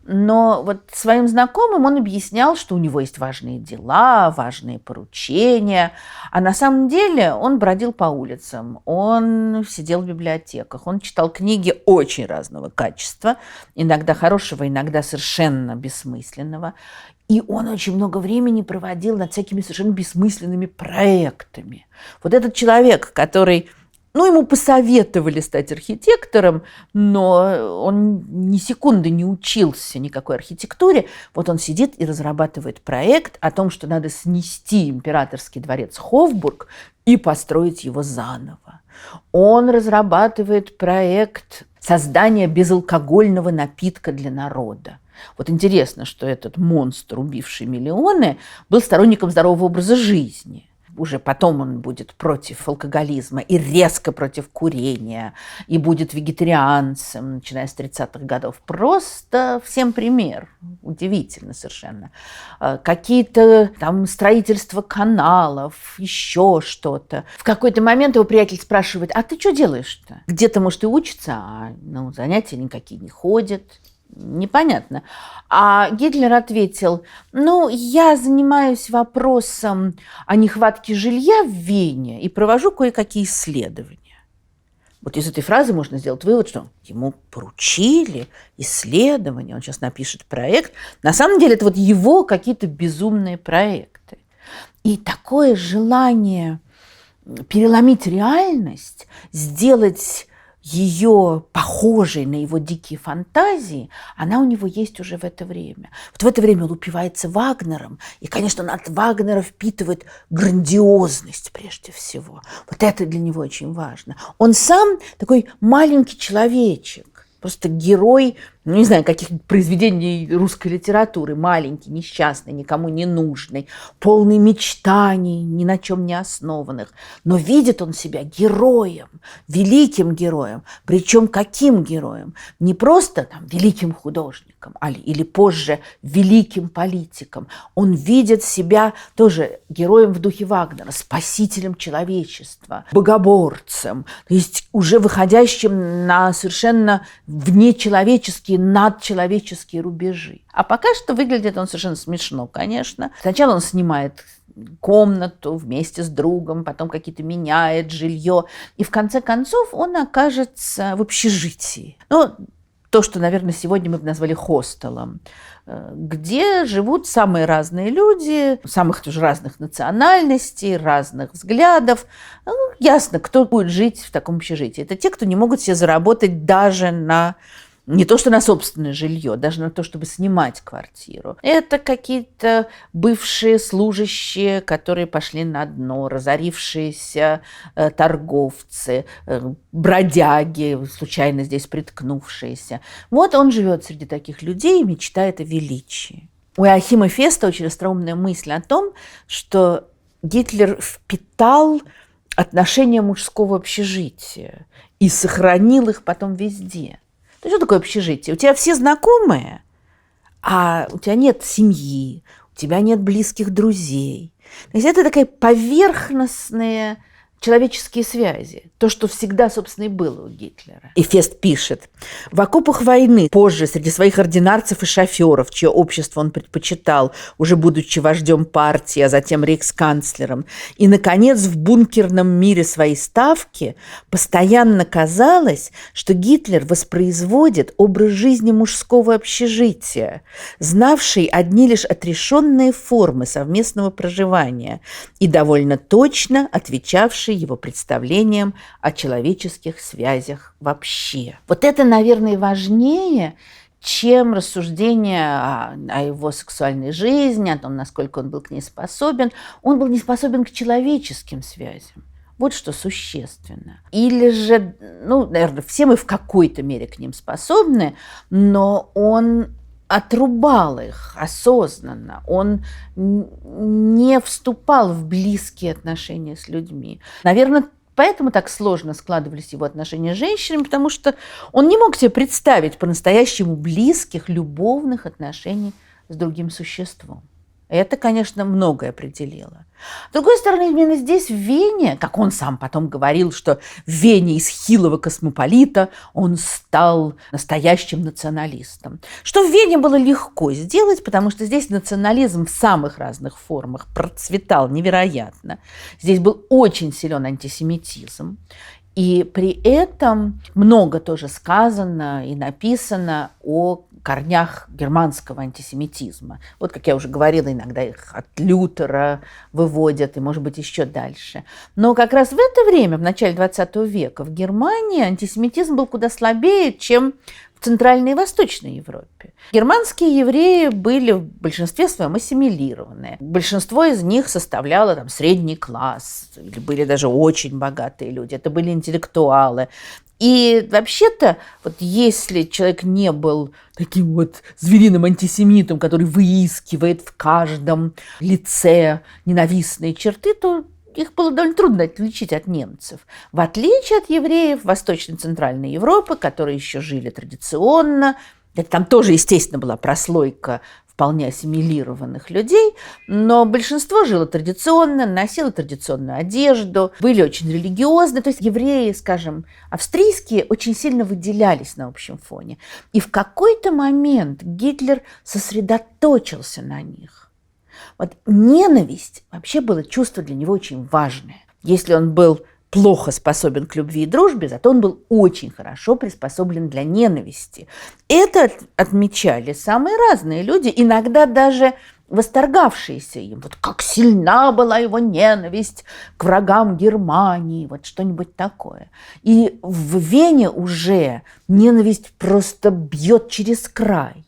Но вот своим знакомым он объяснял, что у него есть важные дела, важные поручения, а на самом деле он бродил по улицам, он сидел в библиотеках, он читал книги очень разного качества, иногда хорошего, иногда совершенно бессмысленного, и он очень много времени проводил над всякими совершенно бессмысленными проектами. Вот этот человек, который... ему посоветовали стать архитектором, но он ни секунды не учился никакой архитектуре. Вот он сидит и разрабатывает проект о том, что надо снести императорский дворец Хофбург и построить его заново. Он разрабатывает проект создания безалкогольного напитка для народа. Вот интересно, что этот монстр, убивший миллионы, был сторонником здорового образа жизни. Уже потом он будет против алкоголизма и резко против курения, и будет вегетарианцем, начиная с 30-х годов. Просто всем пример. Удивительно совершенно. Какие-то там строительства каналов, еще что-то. В какой-то момент его приятель спрашивает: а ты что делаешь-то? Где-то, может, и учится, а занятия никакие не ходят. Непонятно. А Гитлер ответил: я занимаюсь вопросом о нехватке жилья в Вене и провожу кое-какие исследования. Вот из этой фразы можно сделать вывод, что ему поручили исследования, он сейчас напишет проект. На самом деле это вот его какие-то безумные проекты. И такое желание переломить реальность, сделать ее похожей на его дикие фантазии, она у него есть уже в это время. Вот в это время он упивается Вагнером, и, конечно, он от Вагнера впитывает грандиозность прежде всего. Вот это для него очень важно. Он сам такой маленький человечек, просто герой не знаю, каких произведений русской литературы, маленький, несчастный, никому не нужный, полный мечтаний, ни на чем не основанных. Но видит он себя героем, великим героем. Причем каким героем? Не просто там, великим художником или позже великим политиком. Он видит себя тоже героем в духе Вагнера, спасителем человечества, богоборцем, то есть уже выходящим на совершенно внечеловеческие, надчеловеческие рубежи. А пока что выглядит он совершенно смешно, конечно. Сначала он снимает комнату вместе с другом, потом какие-то меняет жилье, и в конце концов он окажется в общежитии. Ну, то, что, наверное, сегодня мы бы назвали хостелом, где живут самые разные люди, самых тоже разных национальностей, разных взглядов. Ну, ясно, кто будет жить в таком общежитии. Это те, кто не могут себе заработать даже на не то что на собственное жилье, даже на то, чтобы снимать квартиру. Это какие-то бывшие служащие, которые пошли на дно, разорившиеся торговцы, бродяги, случайно здесь приткнувшиеся. Вот он живет среди таких людей и мечтает о величии. У Иоахима Феста очень остроумная мысль о том, что Гитлер впитал отношения мужского общежития и сохранил их потом везде. Что такое общежитие? У тебя все знакомые, а у тебя нет семьи, у тебя нет близких друзей. То есть это такая поверхностная человеческие связи. То, что всегда, собственно, и было у Гитлера. И Фест пишет: в окопах войны, позже среди своих ординарцев и шоферов, чье общество он предпочитал, уже будучи вождем партии, а затем рейхсканцлером, и, наконец, в бункерном мире своей ставки, постоянно казалось, что Гитлер воспроизводит образ жизни мужского общежития, знавший одни лишь отрешенные формы совместного проживания и довольно точно отвечавший его представлениям о человеческих связях вообще. Вот это, наверное, важнее, чем рассуждение о его сексуальной жизни, о том, насколько он был к ней способен. Он был не способен к человеческим связям. Вот что существенно. Или же, наверное, все мы в какой-то мере к ним способны, но он отрубал их осознанно, он не вступал в близкие отношения с людьми. Наверное, поэтому так сложно складывались его отношения с женщинами, потому что он не мог себе представить по-настоящему близких, любовных отношений с другим существом. Это, конечно, многое определило. С другой стороны, именно здесь, в Вене, как он сам потом говорил, что в Вене из хилого космополита он стал настоящим националистом. Что в Вене было легко сделать, потому что здесь национализм в самых разных формах процветал невероятно. Здесь был очень силен антисемитизм. И при этом много тоже сказано и написано о корнях германского антисемитизма. Вот, как я уже говорила, иногда их от Лютера выводят, и, может быть, еще дальше. Но как раз в это время, в начале XX века, в Германии антисемитизм был куда слабее, чем в Центральной и Восточной Европе. Германские евреи были в большинстве своем ассимилированы. Большинство из них составляло средний класс, или были даже очень богатые люди. Это были интеллектуалы. И вообще-то, если человек не был таким звериным антисемитом, который выискивает в каждом лице ненавистные черты, то их было довольно трудно отличить от немцев. В отличие от евреев Восточной и Центральной Европы, которые еще жили традиционно, там тоже, естественно, была прослойка вполне ассимилированных людей, но большинство жило традиционно, носило традиционную одежду, были очень религиозны. То есть евреи, скажем, австрийские, очень сильно выделялись на общем фоне. И в какой-то момент Гитлер сосредоточился на них. Ненависть вообще было чувство для него очень важное. Если он был плохо способен к любви и дружбе, зато он был очень хорошо приспособлен для ненависти. Это отмечали самые разные люди, иногда даже восторгавшиеся им. Как сильна была его ненависть к врагам Германии, что-нибудь такое. И в Вене уже ненависть просто бьет через край.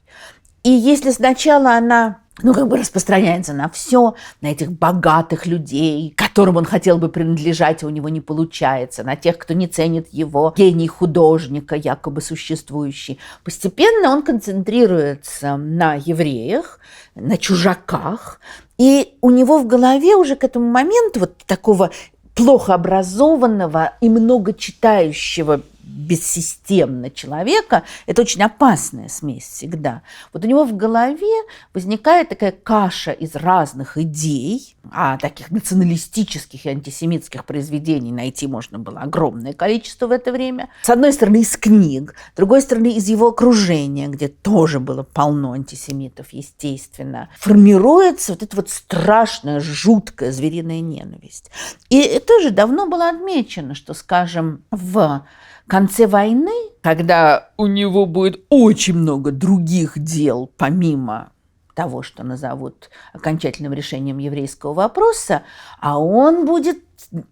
И если сначала она распространяется на все, на этих богатых людей, которым он хотел бы принадлежать, а у него не получается, на тех, кто не ценит его гений художника, якобы существующий. Постепенно он концентрируется на евреях, на чужаках, и у него в голове уже к этому моменту вот такого плохо образованного и много читающего бессистемно человека, это очень опасная смесь всегда. Вот у него в голове возникает такая каша из разных идей, а таких националистических и антисемитских произведений найти можно было огромное количество в это время. С одной стороны, из книг, с другой стороны, из его окружения, где тоже было полно антисемитов, естественно. Формируется вот эта вот страшная, жуткая звериная ненависть. И тоже давно было отмечено, что, скажем, в конце войны, когда у него будет очень много других дел, помимо того, что назовут окончательным решением еврейского вопроса, а он будет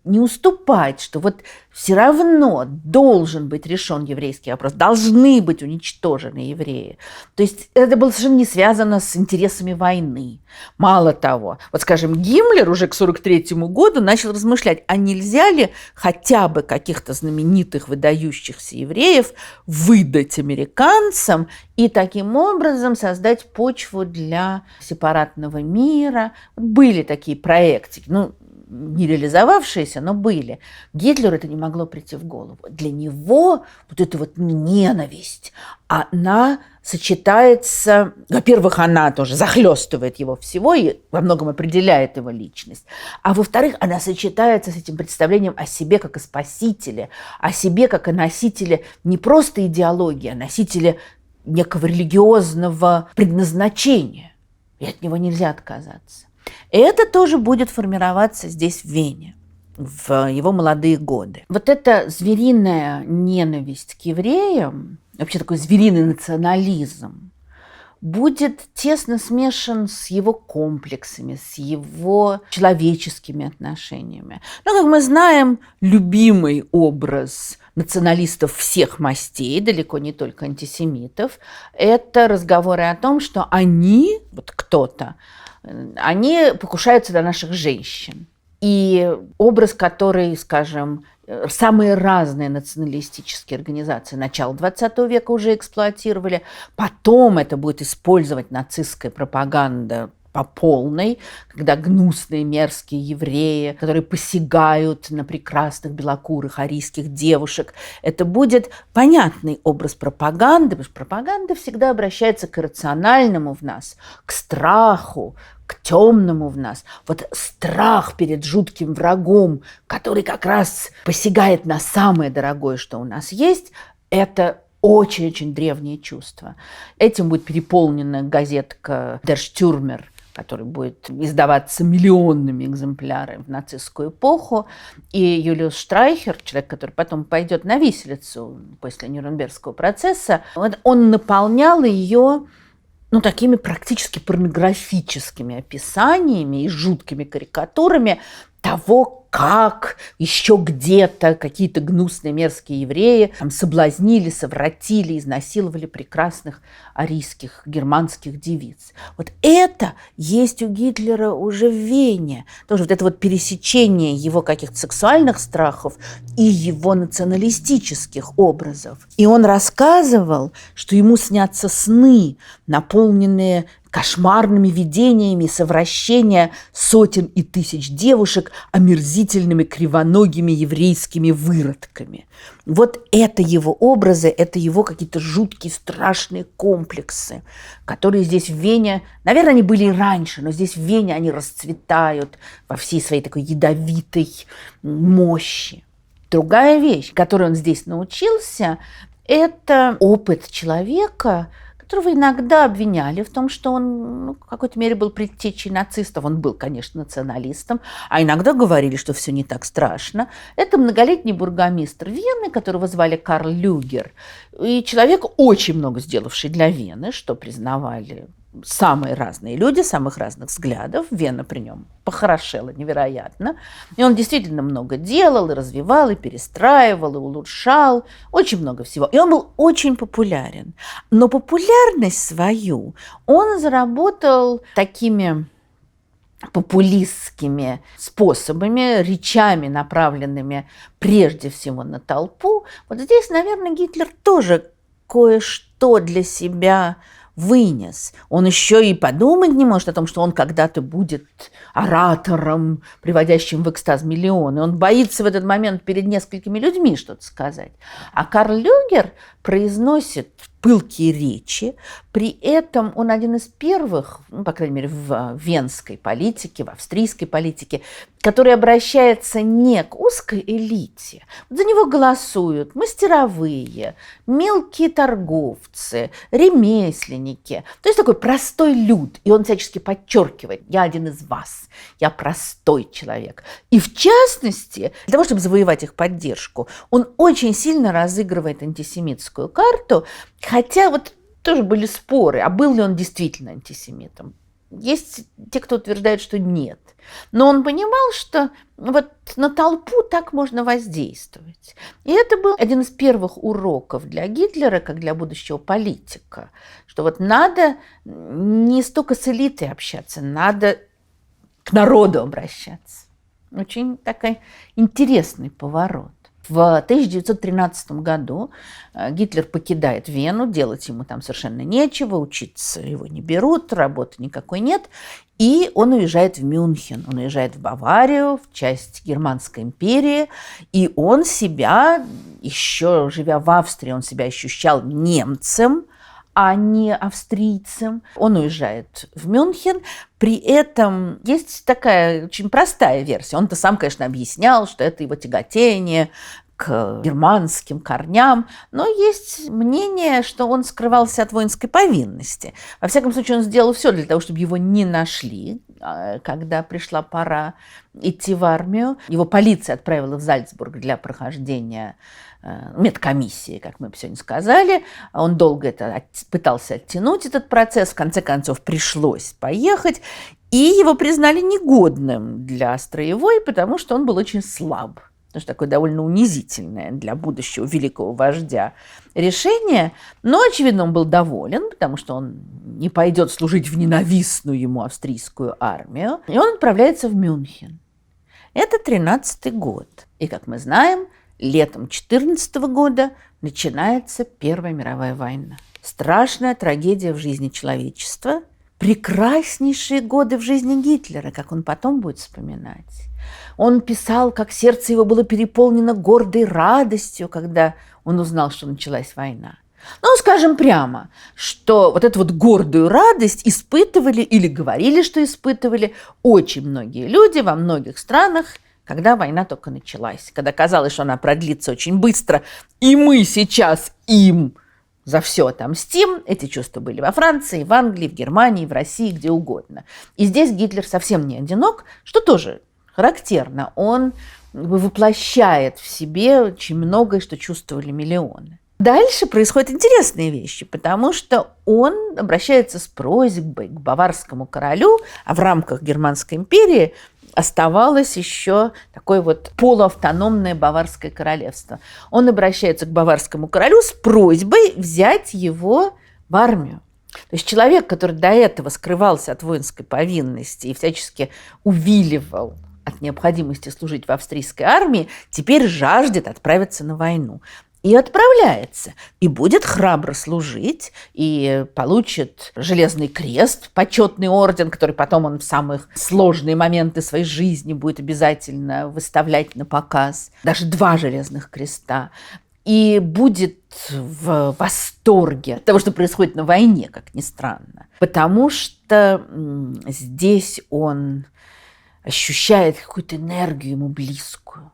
не уступать, что вот все равно должен быть решен еврейский вопрос, должны быть уничтожены евреи. То есть это было совершенно не связано с интересами войны. Мало того, вот, скажем, Гиммлер уже к 1943 году начал размышлять, а нельзя ли хотя бы каких-то знаменитых выдающихся евреев выдать американцам и таким образом создать почву для сепаратного мира. Были такие проектики, не реализовавшиеся, но были. Гитлеру это не могло прийти в голову. Для него вот эта вот ненависть, она сочетается, во-первых, она тоже захлестывает его всего и во многом определяет его личность, а во-вторых, она сочетается с этим представлением о себе как о спасителе, о себе как о носителе не просто идеологии, а носителе некого религиозного предназначения. И от него нельзя отказаться. И это тоже будет формироваться здесь, в Вене, в его молодые годы. Вот эта звериная ненависть к евреям, вообще такой звериный национализм, будет тесно смешан с его комплексами, с его человеческими отношениями. Как мы знаем, любимый образ националистов всех мастей, далеко не только антисемитов, это разговоры о том, что они, вот кто-то, они покушаются на наших женщин. И образ, который, скажем, самые разные националистические организации начала XX века уже эксплуатировали, потом это будет использовать нацистская пропаганда по полной, когда гнусные мерзкие евреи, которые посягают на прекрасных белокурых арийских девушек, это будет понятный образ пропаганды, потому что пропаганда всегда обращается к иррациональному в нас, к страху, к темному в нас. Вот страх перед жутким врагом, который как раз посягает на самое дорогое, что у нас есть, это очень-очень древнее чувство. Этим будет переполнена газетка Der Stürmer, который будет издаваться миллионными экземплярами в нацистскую эпоху. И Юлиус Штрайхер, человек, который потом пойдет на виселицу после Нюрнбергского процесса, он наполнял ее такими практически порнографическими описаниями и жуткими карикатурами того, как еще где-то какие-то гнусные мерзкие евреи соблазнили, совратили, изнасиловали прекрасных арийских германских девиц. Вот это есть у Гитлера уже в Вене. Тоже вот это вот пересечение его каких-то сексуальных страхов и его националистических образов. И он рассказывал, что ему снятся сны, наполненные кошмарными видениями совращения сотен и тысяч девушек омерзительными кривоногими еврейскими выродками. Вот это его образы, это его какие-то жуткие, страшные комплексы, которые здесь в Вене, наверное, они были и раньше, но здесь в Вене они расцветают во всей своей такой ядовитой мощи. Другая вещь, которой он здесь научился, это опыт человека, которого иногда обвиняли в том, что он в какой-то мере был предтечей нацистов. Он был, конечно, националистом, а иногда говорили, что все не так страшно. Это многолетний бургомистр Вены, которого звали Карл Люгер. И человек, очень много сделавший для Вены, что признавали самые разные люди, самых разных взглядов. Вена при нем похорошела невероятно. И он действительно много делал, и развивал, и перестраивал, и улучшал. Очень много всего. И он был очень популярен. Но популярность свою он заработал такими популистскими способами, речами, направленными прежде всего на толпу. Вот здесь, наверное, Гитлер тоже кое-что для себя вынес. Он еще и подумать не может о том, что он когда-то будет оратором, приводящим в экстаз миллионы. Он боится в этот момент перед несколькими людьми что-то сказать. А Карл Люгер произносит пылкие речи, при этом он один из первых, по крайней мере, в венской политике, в австрийской политике, который обращается не к узкой элите. За него голосуют мастеровые, мелкие торговцы, ремесленники. То есть такой простой люд. И он всячески подчеркивает: я один из вас, я простой человек. И в частности, для того, чтобы завоевать их поддержку, он очень сильно разыгрывает антисемитскую карту, хотя вот тоже были споры, а был ли он действительно антисемитом. Есть те, кто утверждает, что нет. Но он понимал, что вот на толпу так можно воздействовать. И это был один из первых уроков для Гитлера, как для будущего политика, что вот надо не столько с элитой общаться, надо к народу обращаться. Очень такой интересный поворот. В 1913 году Гитлер покидает Вену, делать ему там совершенно нечего, учиться его не берут, работы никакой нет, и он уезжает в Мюнхен, он уезжает в Баварию, в часть Германской империи, и он себя, еще живя в Австрии, он себя ощущал немцем, а не австрийцем. Он уезжает в Мюнхен. При этом есть такая очень простая версия. Он-то сам, конечно, объяснял, что это его тяготение к германским корням, но есть мнение, что он скрывался от воинской повинности. Во всяком случае, он сделал все для того, чтобы его не нашли, когда пришла пора идти в армию. Его полиция отправила в Зальцбург для прохождения медкомиссии, как мы сегодня сказали. Он долго пытался оттянуть этот процесс, в конце концов пришлось поехать, и его признали негодным для строевой, потому что он был очень слаб. Потому что такое довольно унизительное для будущего великого вождя решение. Но, очевидно, он был доволен, потому что он не пойдет служить в ненавистную ему австрийскую армию. И он отправляется в Мюнхен. Это 13-й год. И, как мы знаем, летом 14 года начинается Первая мировая война. Страшная трагедия в жизни человечества. Прекраснейшие годы в жизни Гитлера, как он потом будет вспоминать. Он писал, как сердце его было переполнено гордой радостью, когда он узнал, что началась война. Ну, скажем прямо, что вот эту вот гордую радость испытывали или говорили, что испытывали очень многие люди во многих странах, когда война только началась, когда казалось, что она продлится очень быстро, и мы сейчас им за все отомстим. Эти чувства были во Франции, в Англии, в Германии, в России, где угодно. И здесь Гитлер совсем не одинок, что тоже характерно. Он воплощает в себе очень многое, что чувствовали миллионы. Дальше происходят интересные вещи, потому что он обращается с просьбой к баварскому королю, а в рамках Германской империи оставалось еще такое вот полуавтономное Баварское королевство. Он обращается к баварскому королю с просьбой взять его в армию. То есть человек, который до этого скрывался от воинской повинности и всячески увиливал от необходимости служить в австрийской армии, теперь жаждет отправиться на войну. И отправляется, и будет храбро служить, и получит Железный крест, почетный орден, который потом он в самых сложные моменты своей жизни будет обязательно выставлять на показ. Даже 2 Железных креста. И будет в восторге от того, что происходит на войне, как ни странно. Потому что здесь он ощущает какую-то энергию ему близкую.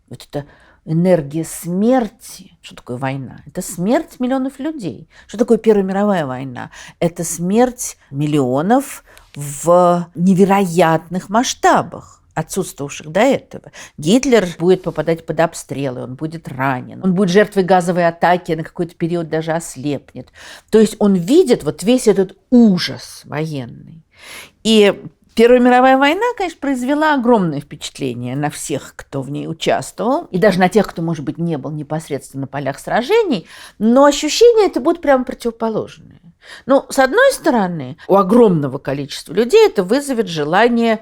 Вот это энергия смерти. Что такое война? Это смерть миллионов людей. Что такое Первая мировая война? Это смерть миллионов в невероятных масштабах. отсутствовавших до этого. Гитлер будет попадать под обстрелы, он будет ранен, он будет жертвой газовой атаки, на какой-то период даже ослепнет. То есть он видит вот весь этот ужас военный. И Первая мировая война, конечно, произвела огромное впечатление на всех, кто в ней участвовал, и даже на тех, кто, может быть, не был непосредственно на полях сражений, но ощущения это будут прямо противоположные. Ну, с одной стороны, у огромного количества людей это вызовет желание,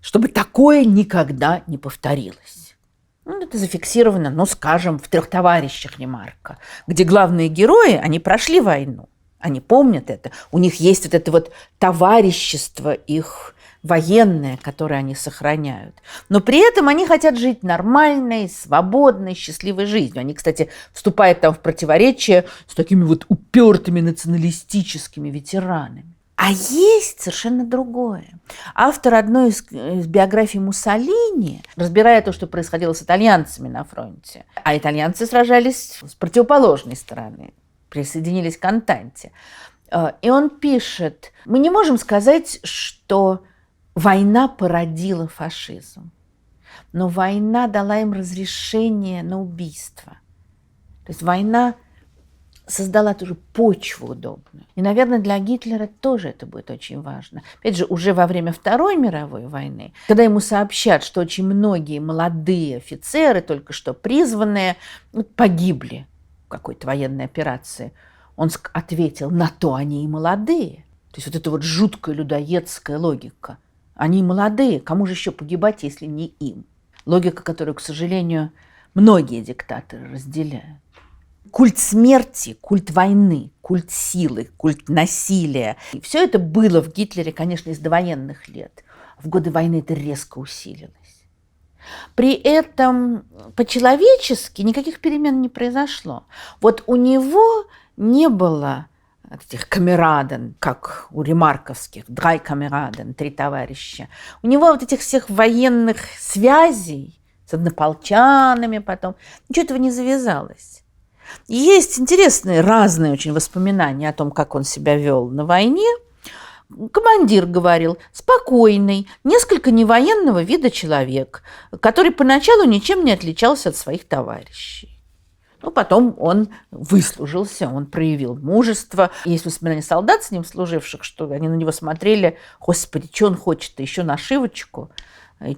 чтобы такое никогда не повторилось. Ну, это зафиксировано, ну, скажем, в «Трех товарищах» Ремарка, где главные герои, они прошли войну, они помнят это, у них есть вот это вот товарищество их военное, которое они сохраняют. Но при этом они хотят жить нормальной, свободной, счастливой жизнью. Они, кстати, вступают там в противоречие с такими вот упертыми националистическими ветеранами. А есть совершенно другое. Автор одной из биографий Муссолини, разбирая то, что происходило с итальянцами на фронте, а итальянцы сражались с противоположной стороны, присоединились к Антанте. И он пишет: мы не можем сказать, что война породила фашизм, но война дала им разрешение на убийство. То есть война создала тоже почву удобную. И, наверное, для Гитлера тоже это будет очень важно. Опять же, уже во время Второй мировой войны, когда ему сообщат, что очень многие молодые офицеры, только что призванные, погибли в какой-то военной операции, он ответил: на то они и молодые. То есть вот эта вот жуткая людоедская логика. Они молодые, кому же еще погибать, если не им? Логика, которую, к сожалению, многие диктаторы разделяют. Культ смерти, культ войны, культ силы, культ насилия. И все это было в Гитлере, конечно, из довоенных лет. В годы войны это резко усилилось. При этом по-человечески никаких перемен не произошло. Вот у него не было этих камераден, как у ремарковских, «драй камераден», «три товарища». У него вот этих всех военных связей с однополчанами потом, ничего этого не завязалось. И есть интересные, разные очень воспоминания о том, как он себя вел на войне. Командир говорил: спокойный, несколько невоенного вида человек, который поначалу ничем не отличался от своих товарищей. Но потом он выслужился, он проявил мужество. Есть воспоминания солдат, с ним служивших, что они на него смотрели: господи, что он хочет-то, еще нашивочку?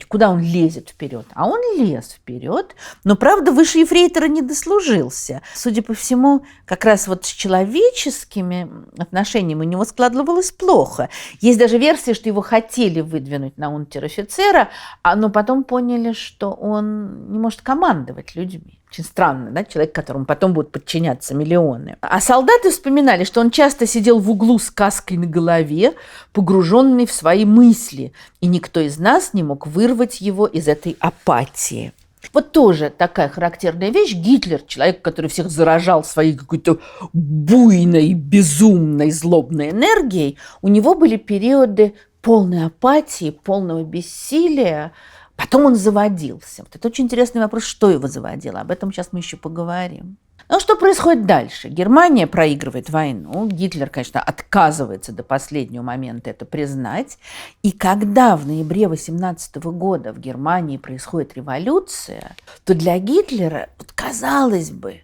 Куда он лезет вперед? А он лез вперед, но, правда, выше ефрейтора не дослужился. Судя по всему, как раз вот с человеческими отношениями у него складывалось плохо. Есть даже версия, что его хотели выдвинуть на унтер-офицера, но потом поняли, что он не может командовать людьми. Очень странно, да, человек, которому потом будут подчиняться миллионы. А солдаты вспоминали, что он часто сидел в углу с каской на голове, погруженный в свои мысли, и никто из нас не мог вырвать его из этой апатии. Вот тоже такая характерная вещь. Гитлер, человек, который всех заражал своей какой-то буйной, безумной, злобной энергией, у него были периоды полной апатии, полного бессилия. Потом он заводился. Вот это очень интересный вопрос, что его заводило. Об этом сейчас мы еще поговорим. Ну, что происходит дальше? Германия проигрывает войну. Гитлер, конечно, отказывается до последнего момента это признать. И когда в ноябре 1918 года в Германии происходит революция, то для Гитлера, вот, казалось бы,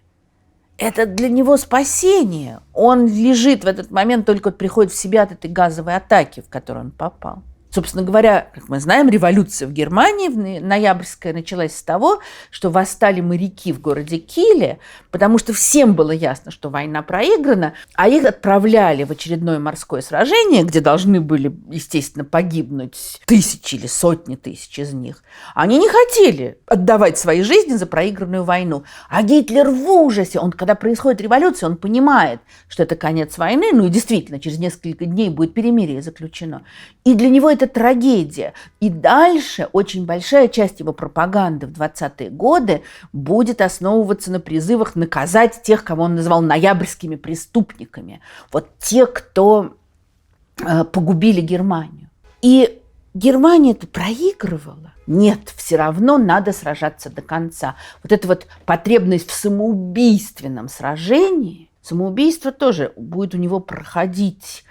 это для него спасение. Он лежит в этот момент, только приходит в себя от этой газовой атаки, в которую он попал. Собственно говоря, как мы знаем, революция в Германии ноябрьская началась с того, что восстали моряки в городе Киле, потому что всем было ясно, что война проиграна, а их отправляли в очередное морское сражение, где должны были, естественно, погибнуть тысячи или сотни тысяч из них. Они не хотели отдавать свои жизни за проигранную войну. А Гитлер в ужасе. Он, когда происходит революция, он понимает, что это конец войны, ну и действительно, через несколько дней будет перемирие заключено. И для него это трагедия. И дальше очень большая часть его пропаганды в 20-е годы будет основываться на призывах наказать тех, кого он называл ноябрьскими преступниками. Вот те, кто погубили Германию. И Германия это проигрывала. Нет, все равно надо сражаться до конца. Вот эта вот потребность в самоубийственном сражении, самоубийство тоже будет у него проходить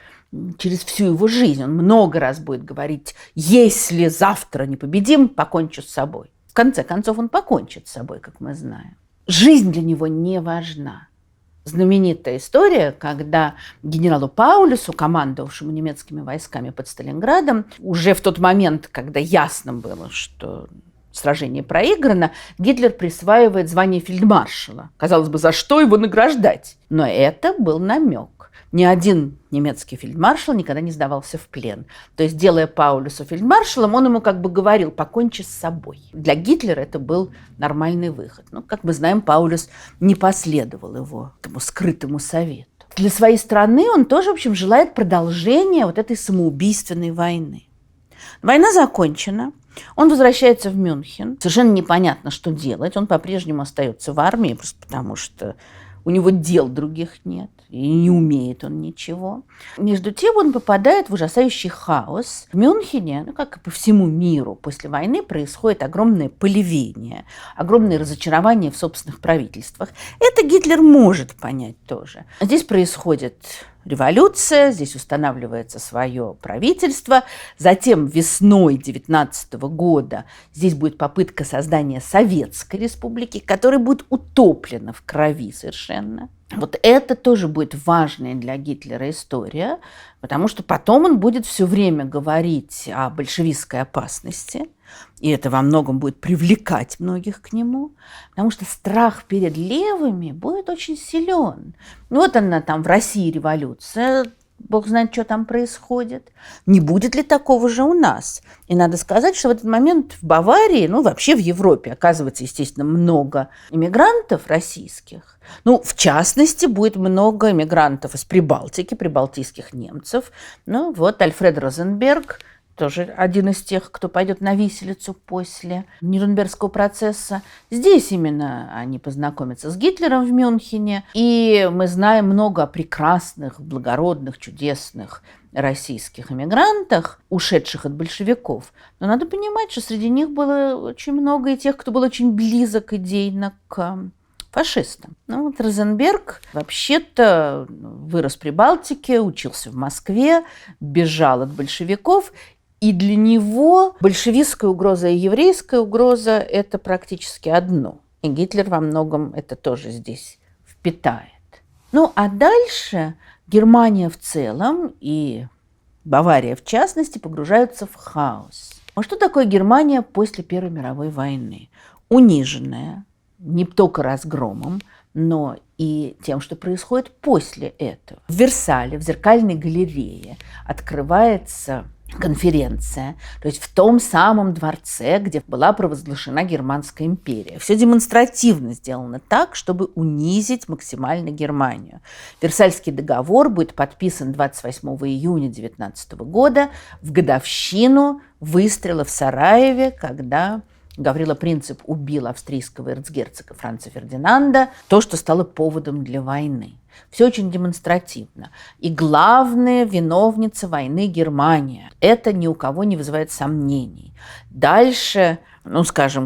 через всю его жизнь. Он много раз будет говорить: если завтра не победим, покончу с собой. В конце концов, он покончит с собой, как мы знаем. Жизнь для него не важна. Знаменитая история, когда генералу Паулюсу, командовавшему немецкими войсками под Сталинградом, уже в тот момент, когда ясно было, что сражение проиграно, Гитлер присваивает звание фельдмаршала. Казалось бы, за что его награждать? Но это был намек. Ни один немецкий фельдмаршал никогда не сдавался в плен. То есть, делая Паулюса фельдмаршалом, он ему как бы говорил: покончи с собой. Для Гитлера это был нормальный выход. Но, как мы знаем, Паулюс не последовал его этому скрытому совету. Для своей страны он тоже, в общем, желает продолжения вот этой самоубийственной войны. Война закончена. Он возвращается в Мюнхен. Совершенно непонятно, что делать. Он по-прежнему остается в армии, просто потому что у него дел других нет, и не умеет он ничего. Между тем он попадает в ужасающий хаос. В Мюнхене, как и по всему миру, после войны происходит огромное полевение, огромное разочарование в собственных правительствах. Это Гитлер может понять тоже. Здесь происходит революция, здесь устанавливается свое правительство. Затем весной 19 года здесь будет попытка создания Советской Республики, которая будет утоплена в крови совершенно. Вот это тоже будет важная для Гитлера история, потому что потом он будет все время говорить о большевистской опасности, и это во многом будет привлекать многих к нему, потому что страх перед левыми будет очень силен. Вот она там в России революция, Бог знает, что там происходит. Не будет ли такого же у нас? И надо сказать, что в этот момент в Баварии, вообще в Европе, оказывается, естественно, много иммигрантов российских. В частности, будет много иммигрантов из Прибалтики, прибалтийских немцев. Альфред Розенберг, тоже один из тех, кто пойдет на виселицу после Нюрнбергского процесса. Здесь именно они познакомятся с Гитлером в Мюнхене. И мы знаем много о прекрасных, благородных, чудесных российских эмигрантах, ушедших от большевиков. Но надо понимать, что среди них было очень много и тех, кто был очень близок идейно к фашистам. Розенберг вообще-то вырос в Прибалтике, учился в Москве, бежал от большевиков. И для него большевистская угроза и еврейская угроза – это практически одно. И Гитлер во многом это тоже здесь впитает. А дальше Германия в целом и Бавария в частности погружаются в хаос. Что такое Германия после Первой мировой войны? Униженная не только разгромом, но и тем, что происходит после этого. В Версале, в Зеркальной галерее открывается конференция, то есть в том самом дворце, где была провозглашена Германская империя. Все демонстративно сделано так, чтобы унизить максимально Германию. Версальский договор будет подписан 28 июня 1919 года в годовщину выстрела в Сараеве, когда Гаврила Принцип убил австрийского эрцгерцога Франца Фердинанда, то, что стало поводом для войны. Все очень демонстративно. И главная виновница войны – Германия. Это ни у кого не вызывает сомнений. Дальше,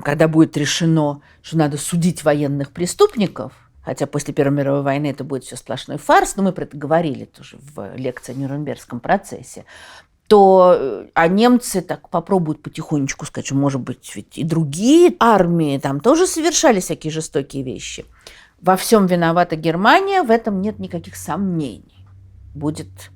когда будет решено, что надо судить военных преступников, хотя после Первой мировой войны это будет все сплошной фарс, но мы про это говорили тоже в лекции о Нюрнбергском процессе, то немцы так попробуют потихонечку сказать, что, может быть, ведь и другие армии там тоже совершали всякие жестокие вещи. Во всем виновата Германия, в этом нет никаких сомнений, будет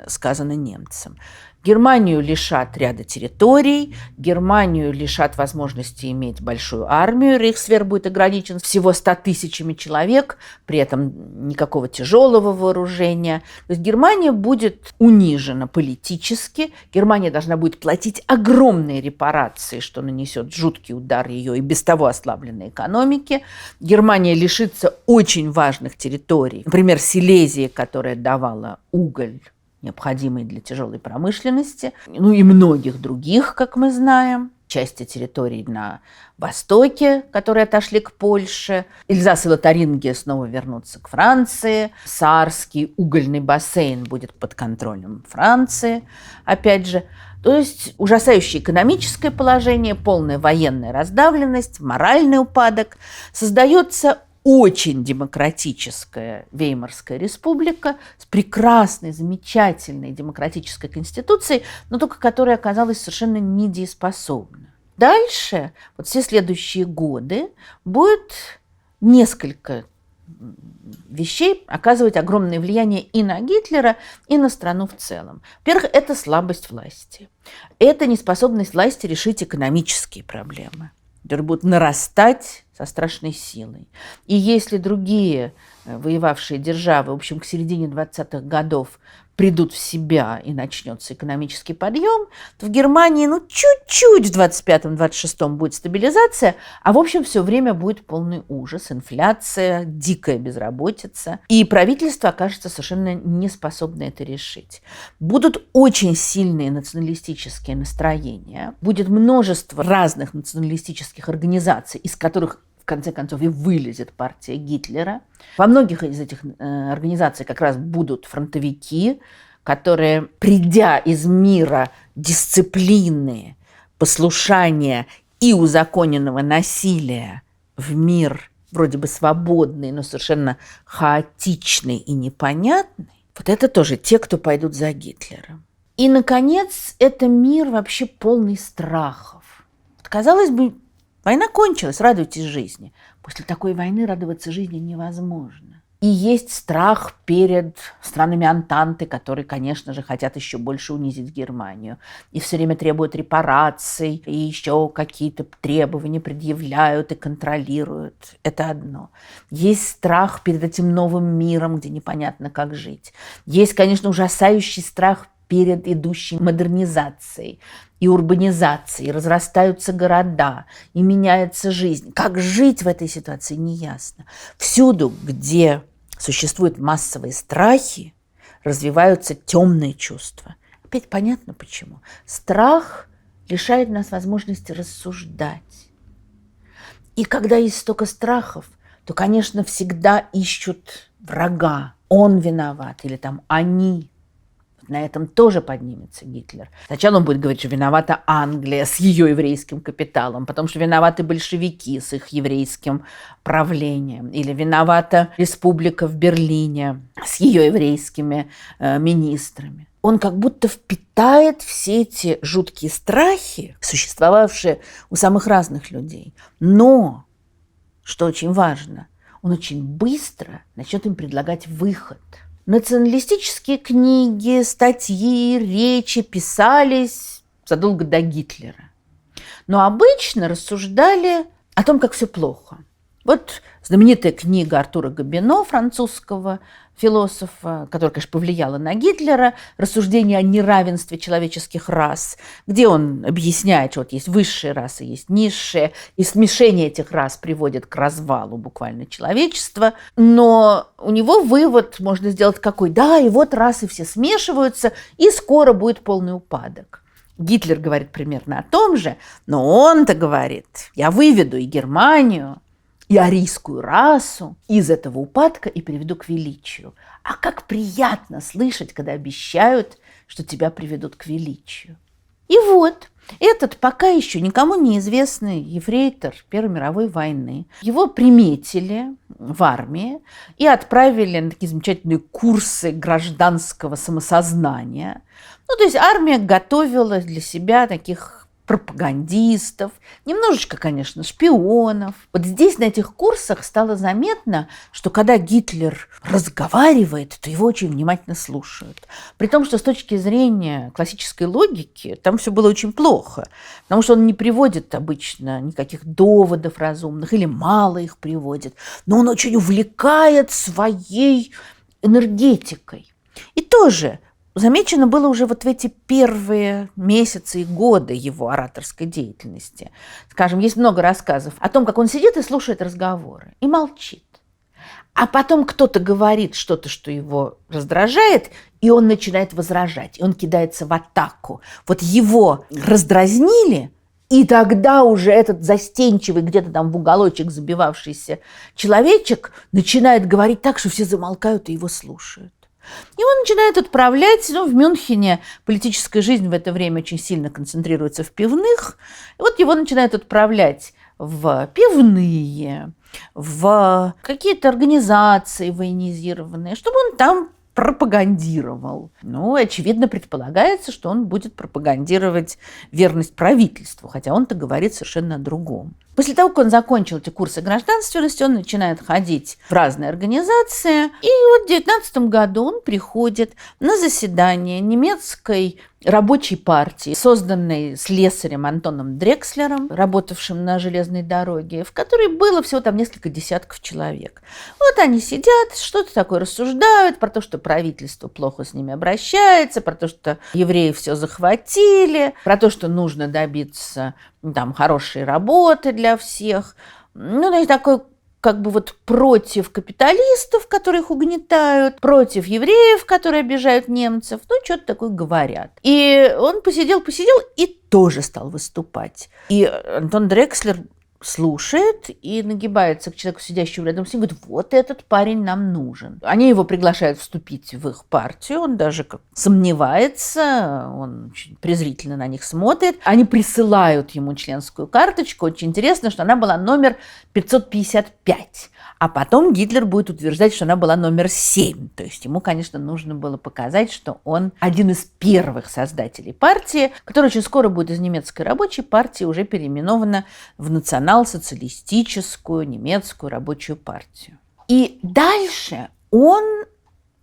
сказано немцам. Германию лишат ряда территорий, Германию лишат возможности иметь большую армию, рейхсвер будет ограничен всего 100 тысячами человек, при этом никакого тяжелого вооружения. То есть Германия будет унижена политически, Германия должна будет платить огромные репарации, что нанесет жуткий удар ее и без того ослабленной экономике. Германия лишится очень важных территорий, например, Силезии, которая давала уголь, необходимые для тяжелой промышленности, и многих других, как мы знаем. Части территорий на востоке, которые отошли к Польше. Эльзас и Лотарингия снова вернутся к Франции. Саарский угольный бассейн будет под контролем Франции, опять же. То есть ужасающее экономическое положение, полная военная раздавленность, моральный упадок. Создается очень демократическая Веймарская республика с прекрасной, замечательной демократической конституцией, но только которая оказалась совершенно недееспособна. Дальше, вот все следующие годы, будет несколько вещей оказывать огромное влияние и на Гитлера, и на страну в целом. Во-первых, это слабость власти. Это неспособность власти решить экономические проблемы, которые будут нарастать со страшной силой. И если другие воевавшие державы, в общем, к середине 20-х годов придут в себя и начнется экономический подъем, то в Германии, чуть-чуть в 25-26 будет стабилизация, а в общем все время будет полный ужас, инфляция, дикая безработица, и правительство окажется совершенно неспособно это решить. Будут очень сильные националистические настроения, будет множество разных националистических организаций, из которых в конце концов и вылезет партия Гитлера. Во многих из этих организаций как раз будут фронтовики, которые, придя из мира дисциплины, послушания и узаконенного насилия в мир вроде бы свободный, но совершенно хаотичный и непонятный, вот это тоже те, кто пойдут за Гитлером. И, наконец, это мир вообще полный страхов. Казалось бы, война кончилась, радуйтесь жизни. После такой войны радоваться жизни невозможно. И есть страх перед странами Антанты, которые, конечно же, хотят еще больше унизить Германию. И все время требуют репараций, и еще какие-то требования предъявляют и контролируют. Это одно. Есть страх перед этим новым миром, где непонятно, как жить. Есть, конечно, ужасающий страх перед идущей модернизацией и урбанизацией, разрастаются города, и меняется жизнь. Как жить в этой ситуации, неясно. Всюду, где существуют массовые страхи, развиваются темные чувства. Опять понятно почему. Страх лишает нас возможности рассуждать. И когда есть столько страхов, то, конечно, всегда ищут врага. Он виноват или там они. На этом тоже поднимется Гитлер. Сначала он будет говорить, что виновата Англия с ее еврейским капиталом, потому что виноваты большевики с их еврейским правлением, или виновата республика в Берлине с ее еврейскими министрами. Он как будто впитает все эти жуткие страхи, существовавшие у самых разных людей. Но, что очень важно, он очень быстро начнет им предлагать выход. Националистические книги, статьи, речи писались задолго до Гитлера. Но обычно рассуждали о том, как все плохо. Вот знаменитая книга Артура Гобино, французского философа, которая, конечно, повлияла на Гитлера, «Рассуждение о неравенстве человеческих рас», где он объясняет, что вот есть высшие расы, есть низшие, и смешение этих рас приводит к развалу буквально человечества. Но у него вывод можно сделать какой? Да, и вот расы все смешиваются, и скоро будет полный упадок. Гитлер говорит примерно о том же, но он-то говорит, я выведу и Германию, и арийскую расу из этого упадка и приведу к величию. А как приятно слышать, когда обещают, что тебя приведут к величию. И вот этот пока еще никому неизвестный ефрейтор Первой мировой войны, его приметили в армии и отправили на такие замечательные курсы гражданского самосознания. То есть армия готовила для себя таких пропагандистов, немножечко, конечно, шпионов. Вот здесь, на этих курсах, стало заметно, что когда Гитлер разговаривает, то его очень внимательно слушают. При том, что с точки зрения классической логики там все было очень плохо, потому что он не приводит обычно никаких доводов разумных или мало их приводит, но он очень увлекает своей энергетикой. И тоже замечено было уже вот в эти первые месяцы и годы его ораторской деятельности. Скажем, есть много рассказов о том, как он сидит и слушает разговоры и молчит. А потом кто-то говорит что-то, что его раздражает, и он начинает возражать, и он кидается в атаку. Вот его раздразнили, и тогда уже этот застенчивый, где-то там в уголочек забивавшийся человечек начинает говорить так, что все замолкают и его слушают. Его начинают отправлять, в Мюнхене политическая жизнь в это время очень сильно концентрируется в пивных, и вот его начинают отправлять в пивные, в какие-то организации военизированные, чтобы он там пропагандировал. Ну, очевидно, предполагается, что он будет пропагандировать верность правительству, хотя он-то говорит совершенно о другом. После того, как он закончил эти курсы гражданственности, он начинает ходить в разные организации. И вот в 19 году он приходит на заседание немецкой рабочей партии, созданной слесарем Антоном Дрекслером, работавшим на железной дороге, в которой было всего там несколько десятков человек. Вот они сидят, что-то такое рассуждают про то, что правительство плохо с ними обращается, про то, что евреи все захватили, про то, что нужно добиться там хорошей работы для всех. Ну, значит, такой как бы вот против капиталистов, которые их угнетают, против евреев, которые обижают немцев, ну, что-то такое говорят. И он посидел и тоже стал выступать. И Антон Дрекслер слушает и нагибается к человеку, сидящему рядом с ним, и говорит: вот этот парень нам нужен. Они его приглашают вступить в их партию, он даже как сомневается, он очень презрительно на них смотрит. Они присылают ему членскую карточку. Очень интересно, что она была номер 555. А потом Гитлер будет утверждать, что она была номер 7. То есть ему, конечно, нужно было показать, что он один из первых создателей партии, которая очень скоро будет из немецкой рабочей партии уже переименована в национал-социалистическую немецкую рабочую партию. И дальше он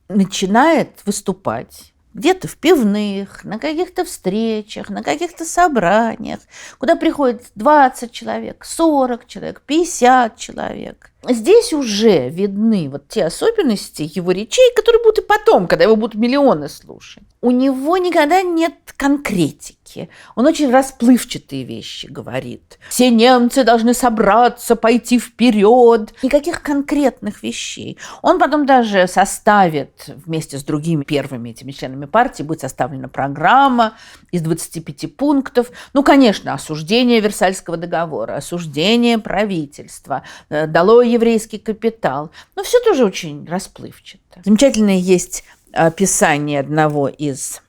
начинает выступать где-то в пивных, на каких-то встречах, на каких-то собраниях, куда приходит 20 человек, 40 человек, 50 человек. Здесь уже видны вот те особенности его речей, которые будут и потом, когда его будут миллионы слушать. У него никогда нет конкретики. Он очень расплывчатые вещи говорит. Все немцы должны собраться, пойти вперед. Никаких конкретных вещей. Он потом даже составит вместе с другими первыми этими членами партии, будет составлена программа из 25 пунктов. Ну, конечно, осуждение Версальского договора, осуждение правительства, долой еврейский капитал. Но все тоже очень расплывчато. Замечательное есть описание одного из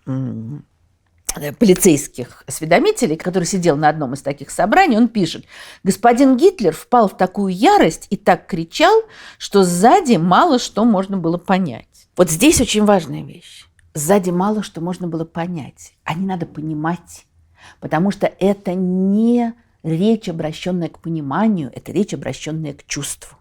полицейских осведомителей, который сидел на одном из таких собраний. Он пишет: господин Гитлер впал в такую ярость и так кричал, что сзади мало что можно было понять. Вот здесь очень важная вещь. Сзади мало что можно было понять, а не надо понимать, потому что это не речь, обращенная к пониманию, это речь, обращенная к чувству.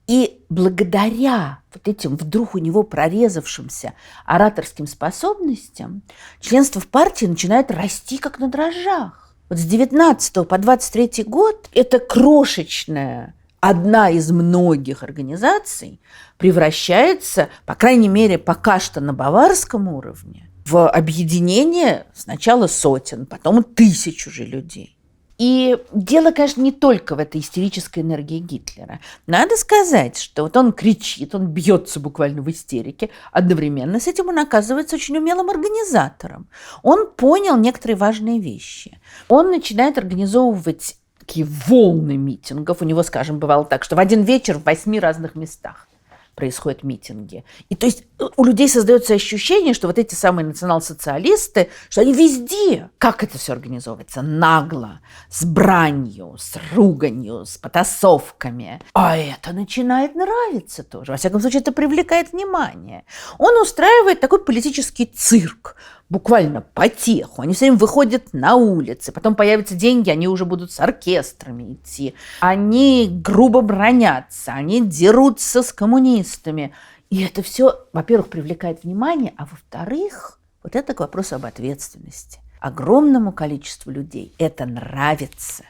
И благодаря вот этим вдруг у него прорезавшимся ораторским способностям членство в партии начинает расти как на дрожжах. Вот с 19 по 23 год это крошечная, одна из многих организаций превращается, по крайней мере, пока что на баварском уровне, в объединение сначала сотен, потом 1000 уже людей. И дело, конечно, не только в этой истерической энергии Гитлера. Надо сказать, что вот он кричит, он бьется буквально в истерике. Одновременно с этим он оказывается очень умелым организатором. Он понял некоторые важные вещи. Он начинает организовывать такие волны митингов. У него, скажем, бывало так, что в один вечер в 8 разных местах происходят митинги. И то есть у людей создается ощущение, что вот эти самые национал-социалисты, что они везде. Как это все организовывается? Нагло, с бранью, с руганью, с потасовками. А это начинает нравиться тоже. Во всяком случае, это привлекает внимание. Он устраивает такой политический цирк, буквально потеху. Они все время выходят на улицы, потом появятся деньги, они уже будут с оркестрами идти. Они грубо бранятся, они дерутся с коммунистами. И это все, во-первых, привлекает внимание, а во-вторых, вот это к вопросу об ответственности. Огромному количеству людей это нравится.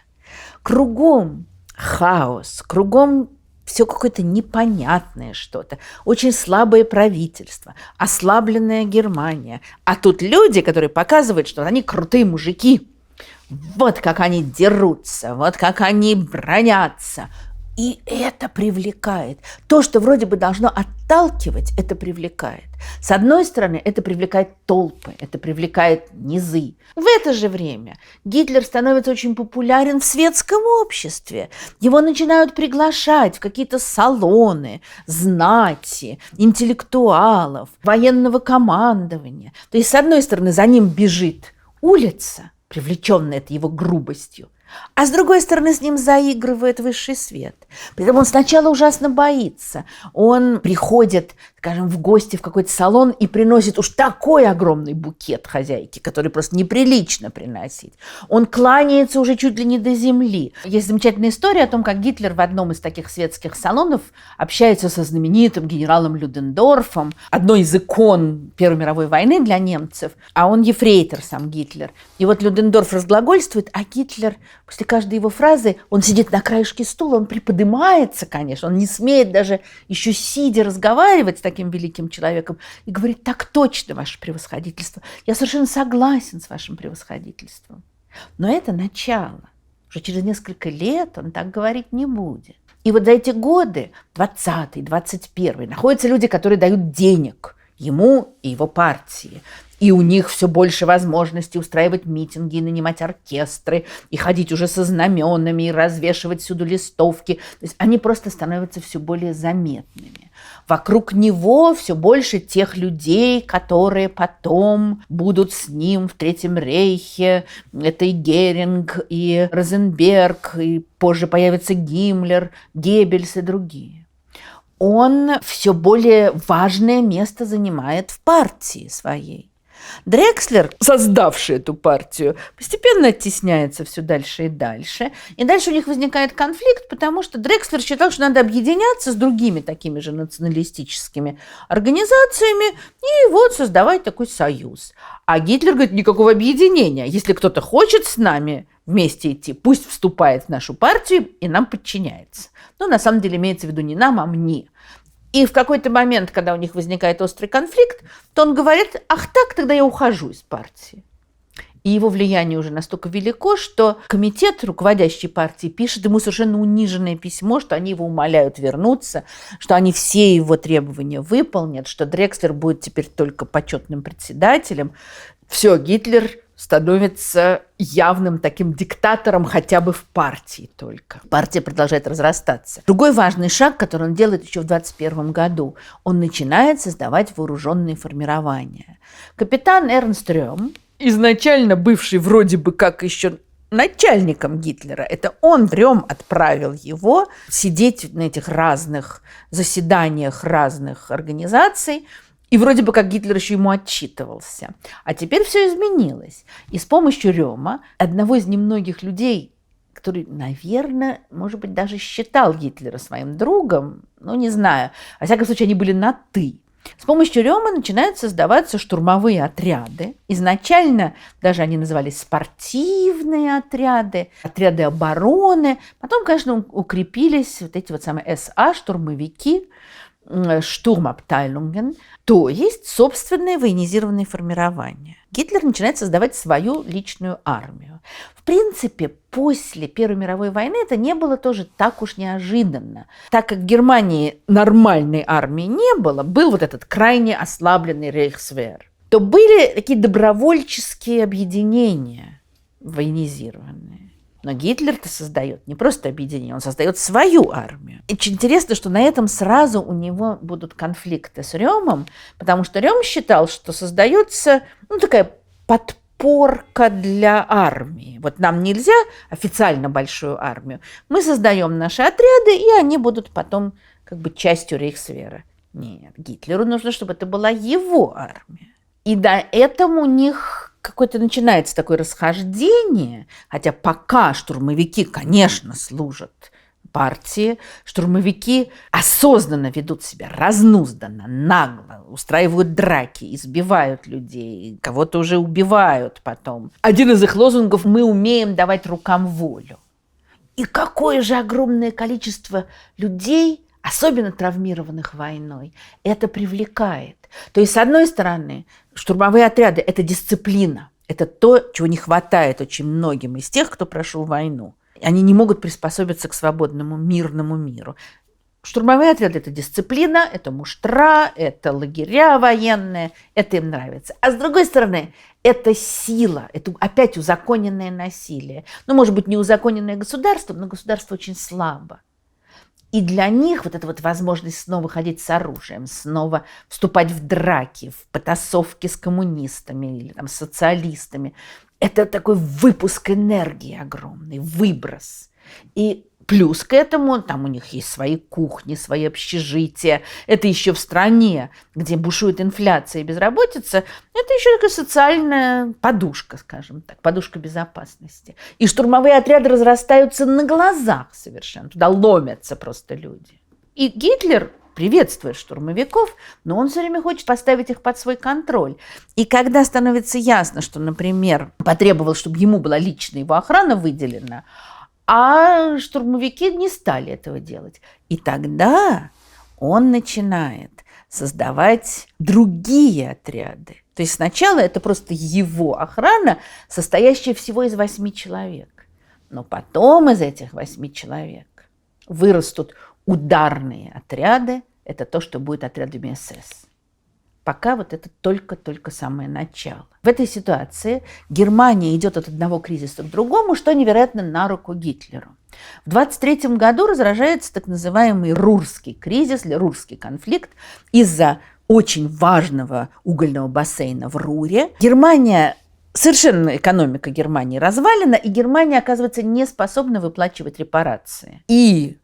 Кругом хаос, кругом все какое-то непонятное что-то, очень слабое правительство, ослабленная Германия. А тут люди, которые показывают, что они крутые мужики. Вот как они дерутся, вот как они бранятся. И это привлекает. То, что вроде бы должно отталкивать, это привлекает. С одной стороны, это привлекает толпы, это привлекает низы. В это же время Гитлер становится очень популярен в светском обществе. Его начинают приглашать в какие-то салоны, знати, интеллектуалов, военного командования. То есть, с одной стороны, за ним бежит улица, привлеченная этой его грубостью. А с другой стороны, с ним заигрывает высший свет. При этом он сначала ужасно боится. Он приходит, скажем, в гости в какой-то салон и приносит уж такой огромный букет хозяйке, который просто неприлично приносить. Он кланяется уже чуть ли не до земли. Есть замечательная история о том, как Гитлер в одном из таких светских салонов общается со знаменитым генералом Людендорфом, одной из икон Первой мировой войны для немцев, а он ефрейтор сам Гитлер. И вот Людендорф разглагольствует, а Гитлер после каждой его фразы, он сидит на краешке стула, он приподнимается, конечно, он не смеет даже еще сидя разговаривать с таким великим человеком и говорит: так точно, ваше превосходительство, я совершенно согласен с вашим превосходительством. Но это начало. Уже через несколько лет он так говорить не будет. И вот за эти годы, 20-й, 21-й, находятся люди, которые дают денег ему и его партии. И у них все больше возможностей устраивать митинги, и нанимать оркестры, и ходить уже со знаменами, и развешивать всюду листовки. То есть они просто становятся все более заметными. Вокруг него все больше тех людей, которые потом будут с ним в Третьем рейхе. Это и Геринг, и Розенберг, и позже появится Гиммлер, Геббельс и другие. Он все более важное место занимает в партии своей. Дрекслер, создавший эту партию, постепенно оттесняется все дальше и дальше. И дальше у них возникает конфликт, потому что Дрекслер считал, что надо объединяться с другими такими же националистическими организациями и вот создавать такой союз. А Гитлер говорит: никакого объединения. Если кто-то хочет с нами вместе идти, пусть вступает в нашу партию и нам подчиняется. Но на самом деле имеется в виду не нам, а мне. И в какой-то момент, когда у них возникает острый конфликт, то он говорит: ах так, тогда я ухожу из партии. И его влияние уже настолько велико, что комитет руководящей партии пишет ему совершенно униженное письмо, что они его умоляют вернуться, что они все его требования выполнят, что Дрекслер будет теперь только почетным председателем. Все, Гитлер становится явным таким диктатором хотя бы в партии только. Партия продолжает разрастаться. Другой важный шаг, который он делает еще в 1921 году, он начинает создавать вооруженные формирования. Капитан Эрнст Рём, изначально бывший вроде бы как еще начальником Гитлера, это он, Рём, отправил его сидеть на этих разных заседаниях разных организаций, и вроде бы как Гитлер еще ему отчитывался. А теперь все изменилось. И с помощью Рёма, одного из немногих людей, который, наверное, может быть, даже считал Гитлера своим другом, ну, не знаю, во всяком случае, они были на «ты». С помощью Рёма начинают создаваться штурмовые отряды. Изначально даже они назывались спортивные отряды, отряды обороны. Потом, конечно, укрепились вот эти вот самые СА, штурмовики, штурмабтайлунген, то есть собственные военизированные формирования. Гитлер начинает создавать свою личную армию. В принципе, после Первой мировой войны это не было тоже так уж неожиданно. Так как в Германии нормальной армии не было, был вот этот крайне ослабленный рейхсвер, то были такие добровольческие объединения военизированные. Но Гитлер-то создает не просто объединение, он создает свою армию. И очень интересно, что на этом сразу у него будут конфликты с Рёмом, потому что Рём считал, что создается такая подпорка для армии. Вот нам нельзя официально большую армию, мы создаем наши отряды, и они будут потом как бы частью рейхсвера. Нет, Гитлеру нужно, чтобы это была его армия. И до этого у них какое-то начинается такое расхождение, хотя пока штурмовики, конечно, служат партии, штурмовики осознанно ведут себя разнузданно, нагло, устраивают драки, избивают людей, кого-то уже убивают потом. Один из их лозунгов: «Мы умеем давать рукам волю». И какое же огромное количество людей, особенно травмированных войной, это привлекает. То есть, с одной стороны, штурмовые отряды – это дисциплина, это то, чего не хватает очень многим из тех, кто прошел войну. Они не могут приспособиться к свободному, мирному миру. Штурмовые отряды – это дисциплина, это муштра, это лагеря военные, это им нравится. А с другой стороны, это сила, это опять узаконенное насилие. Ну, может быть, не узаконенное государством, но государство очень слабо. И для них вот эта вот возможность снова ходить с оружием, снова вступать в драки, в потасовки с коммунистами или там, с социалистами, Это такой выпуск энергии огромный, выброс. И плюс к этому, там у них есть свои кухни, свои общежития. Это еще в стране, где бушует инфляция и безработица, это еще такая социальная подушка, скажем так, подушка безопасности. И штурмовые отряды разрастаются на глазах совершенно. Туда ломятся просто люди. И Гитлер приветствует штурмовиков, но он все время хочет поставить их под свой контроль. И когда становится ясно, что, например, потребовал, чтобы ему была личная его охрана выделена, а штурмовики не стали этого делать. И тогда он начинает создавать другие отряды. То есть сначала это просто его охрана, состоящая всего из 8 человек. Но потом из этих 8 человек вырастут ударные отряды. Это то, что будет отрядами СС. Пока вот это только самое начало. В этой ситуации Германия идет от одного кризиса к другому, что невероятно на руку Гитлеру. В 1923 году разражается так называемый Рурский кризис или Рурский конфликт из-за очень важного угольного бассейна в Руре. Совершенно экономика Германии развалена, и Германия оказывается не способна выплачивать репарации. И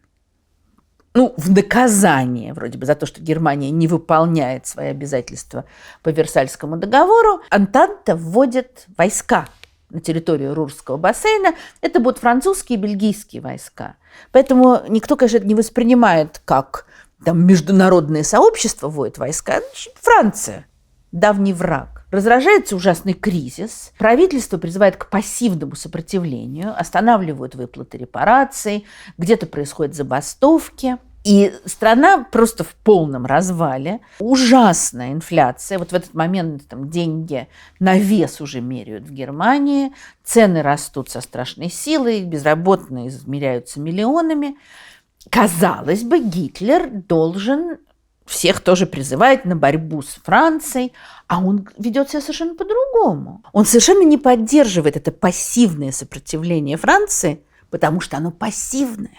в наказание вроде бы за то, что Германия не выполняет свои обязательства по Версальскому договору, Антанта вводит войска на территорию Рурского бассейна. Это будут французские и бельгийские войска. Поэтому никто, конечно, это не воспринимает как там международное сообщество вводит войска. Франция – давний враг. Разражается ужасный кризис. Правительство призывает к пассивному сопротивлению, останавливают выплаты репараций, где-то происходят забастовки. И страна просто в полном развале. Ужасная инфляция. Вот в этот момент там, деньги на вес уже меряют в Германии. Цены растут со страшной силой, безработные измеряются миллионами. Казалось бы, Гитлер должен всех тоже призывать на борьбу с Францией, а он ведет себя совершенно по-другому. Он совершенно не поддерживает это пассивное сопротивление Франции, потому что оно пассивное.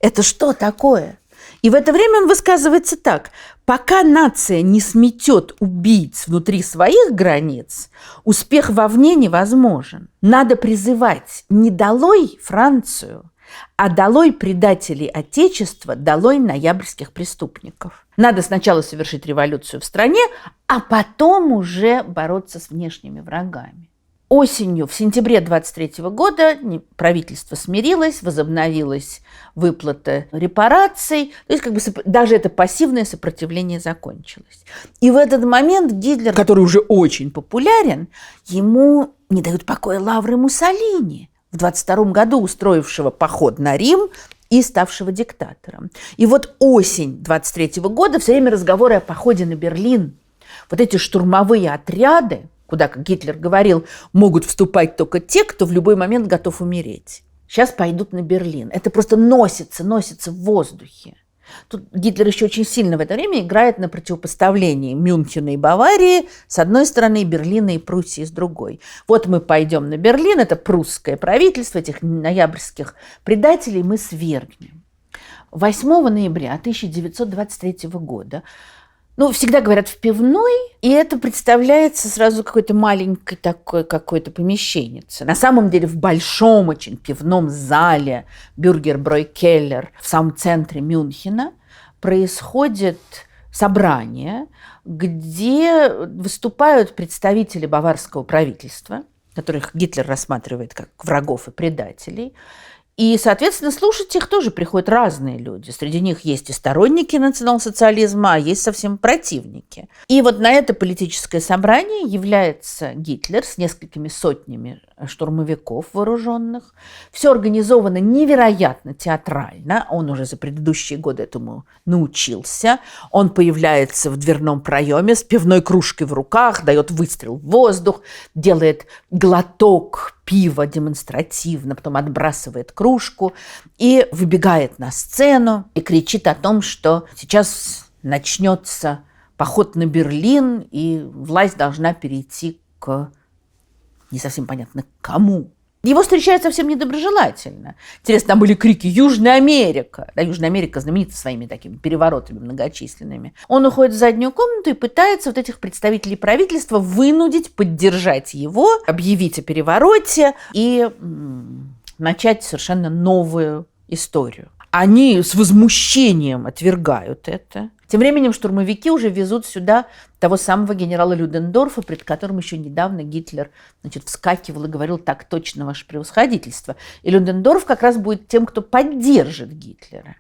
Это что такое? И в это время он высказывается так: пока нация не сметет убийц внутри своих границ, успех вовне невозможен. Надо призывать не долой Францию, а долой предателей Отечества, долой ноябрьских преступников. Надо сначала совершить революцию в стране, а потом уже бороться с внешними врагами. Осенью, в сентябре 1923 года правительство смирилось, возобновилась выплата репараций, то есть даже это пассивное сопротивление закончилось. И в этот момент Гитлер, который уже очень популярен, ему не дают покоя лавры Муссолини, в 1922 году устроившего поход на Рим и ставшего диктатором. И вот осень 1923 года все время разговоры о походе на Берлин. Вот эти штурмовые отряды, куда, как Гитлер говорил, могут вступать только те, кто в любой момент готов умереть. Сейчас пойдут на Берлин. Это просто носится в воздухе. Тут Гитлер еще очень сильно в это время играет на противопоставлении Мюнхена и Баварии с одной стороны, Берлина и Пруссии с другой. Вот мы пойдем на Берлин, это прусское правительство, этих ноябрьских предателей мы свергнем. 8 ноября 1923 года всегда говорят в пивной, и это представляется сразу какой-то маленькой такой какой-то помещеннице. На самом деле в большом очень пивном зале Бюргербräu-Keller в самом центре Мюнхена происходит собрание, где выступают представители баварского правительства, которых Гитлер рассматривает как врагов и предателей. И, соответственно, слушать их тоже приходят разные люди. Среди них есть и сторонники национал-социализма, а есть совсем противники. И вот на это политическое собрание является Гитлер с несколькими сотнями штурмовиков вооруженных. Все организовано невероятно театрально. Он уже за предыдущие годы этому научился. Он появляется в дверном проеме с пивной кружкой в руках, дает выстрел в воздух, делает глоток пива демонстративно, потом отбрасывает кружку и выбегает на сцену и кричит о том, что сейчас начнется поход на Берлин, и власть должна перейти к не совсем понятно кому. Его встречают совсем недоброжелательно. Интересно, там были крики «Южная Америка». Да, Южная Америка знаменита своими такими переворотами многочисленными. Он уходит в заднюю комнату и пытается вот этих представителей правительства вынудить поддержать его, объявить о перевороте и начать совершенно новую историю. Они с возмущением отвергают это. Тем временем штурмовики уже везут сюда того самого генерала Людендорфа, пред которым еще недавно Гитлер, вскакивал и говорил: «Так точно, ваше превосходительство». И Людендорф как раз будет тем, кто поддержит Гитлера.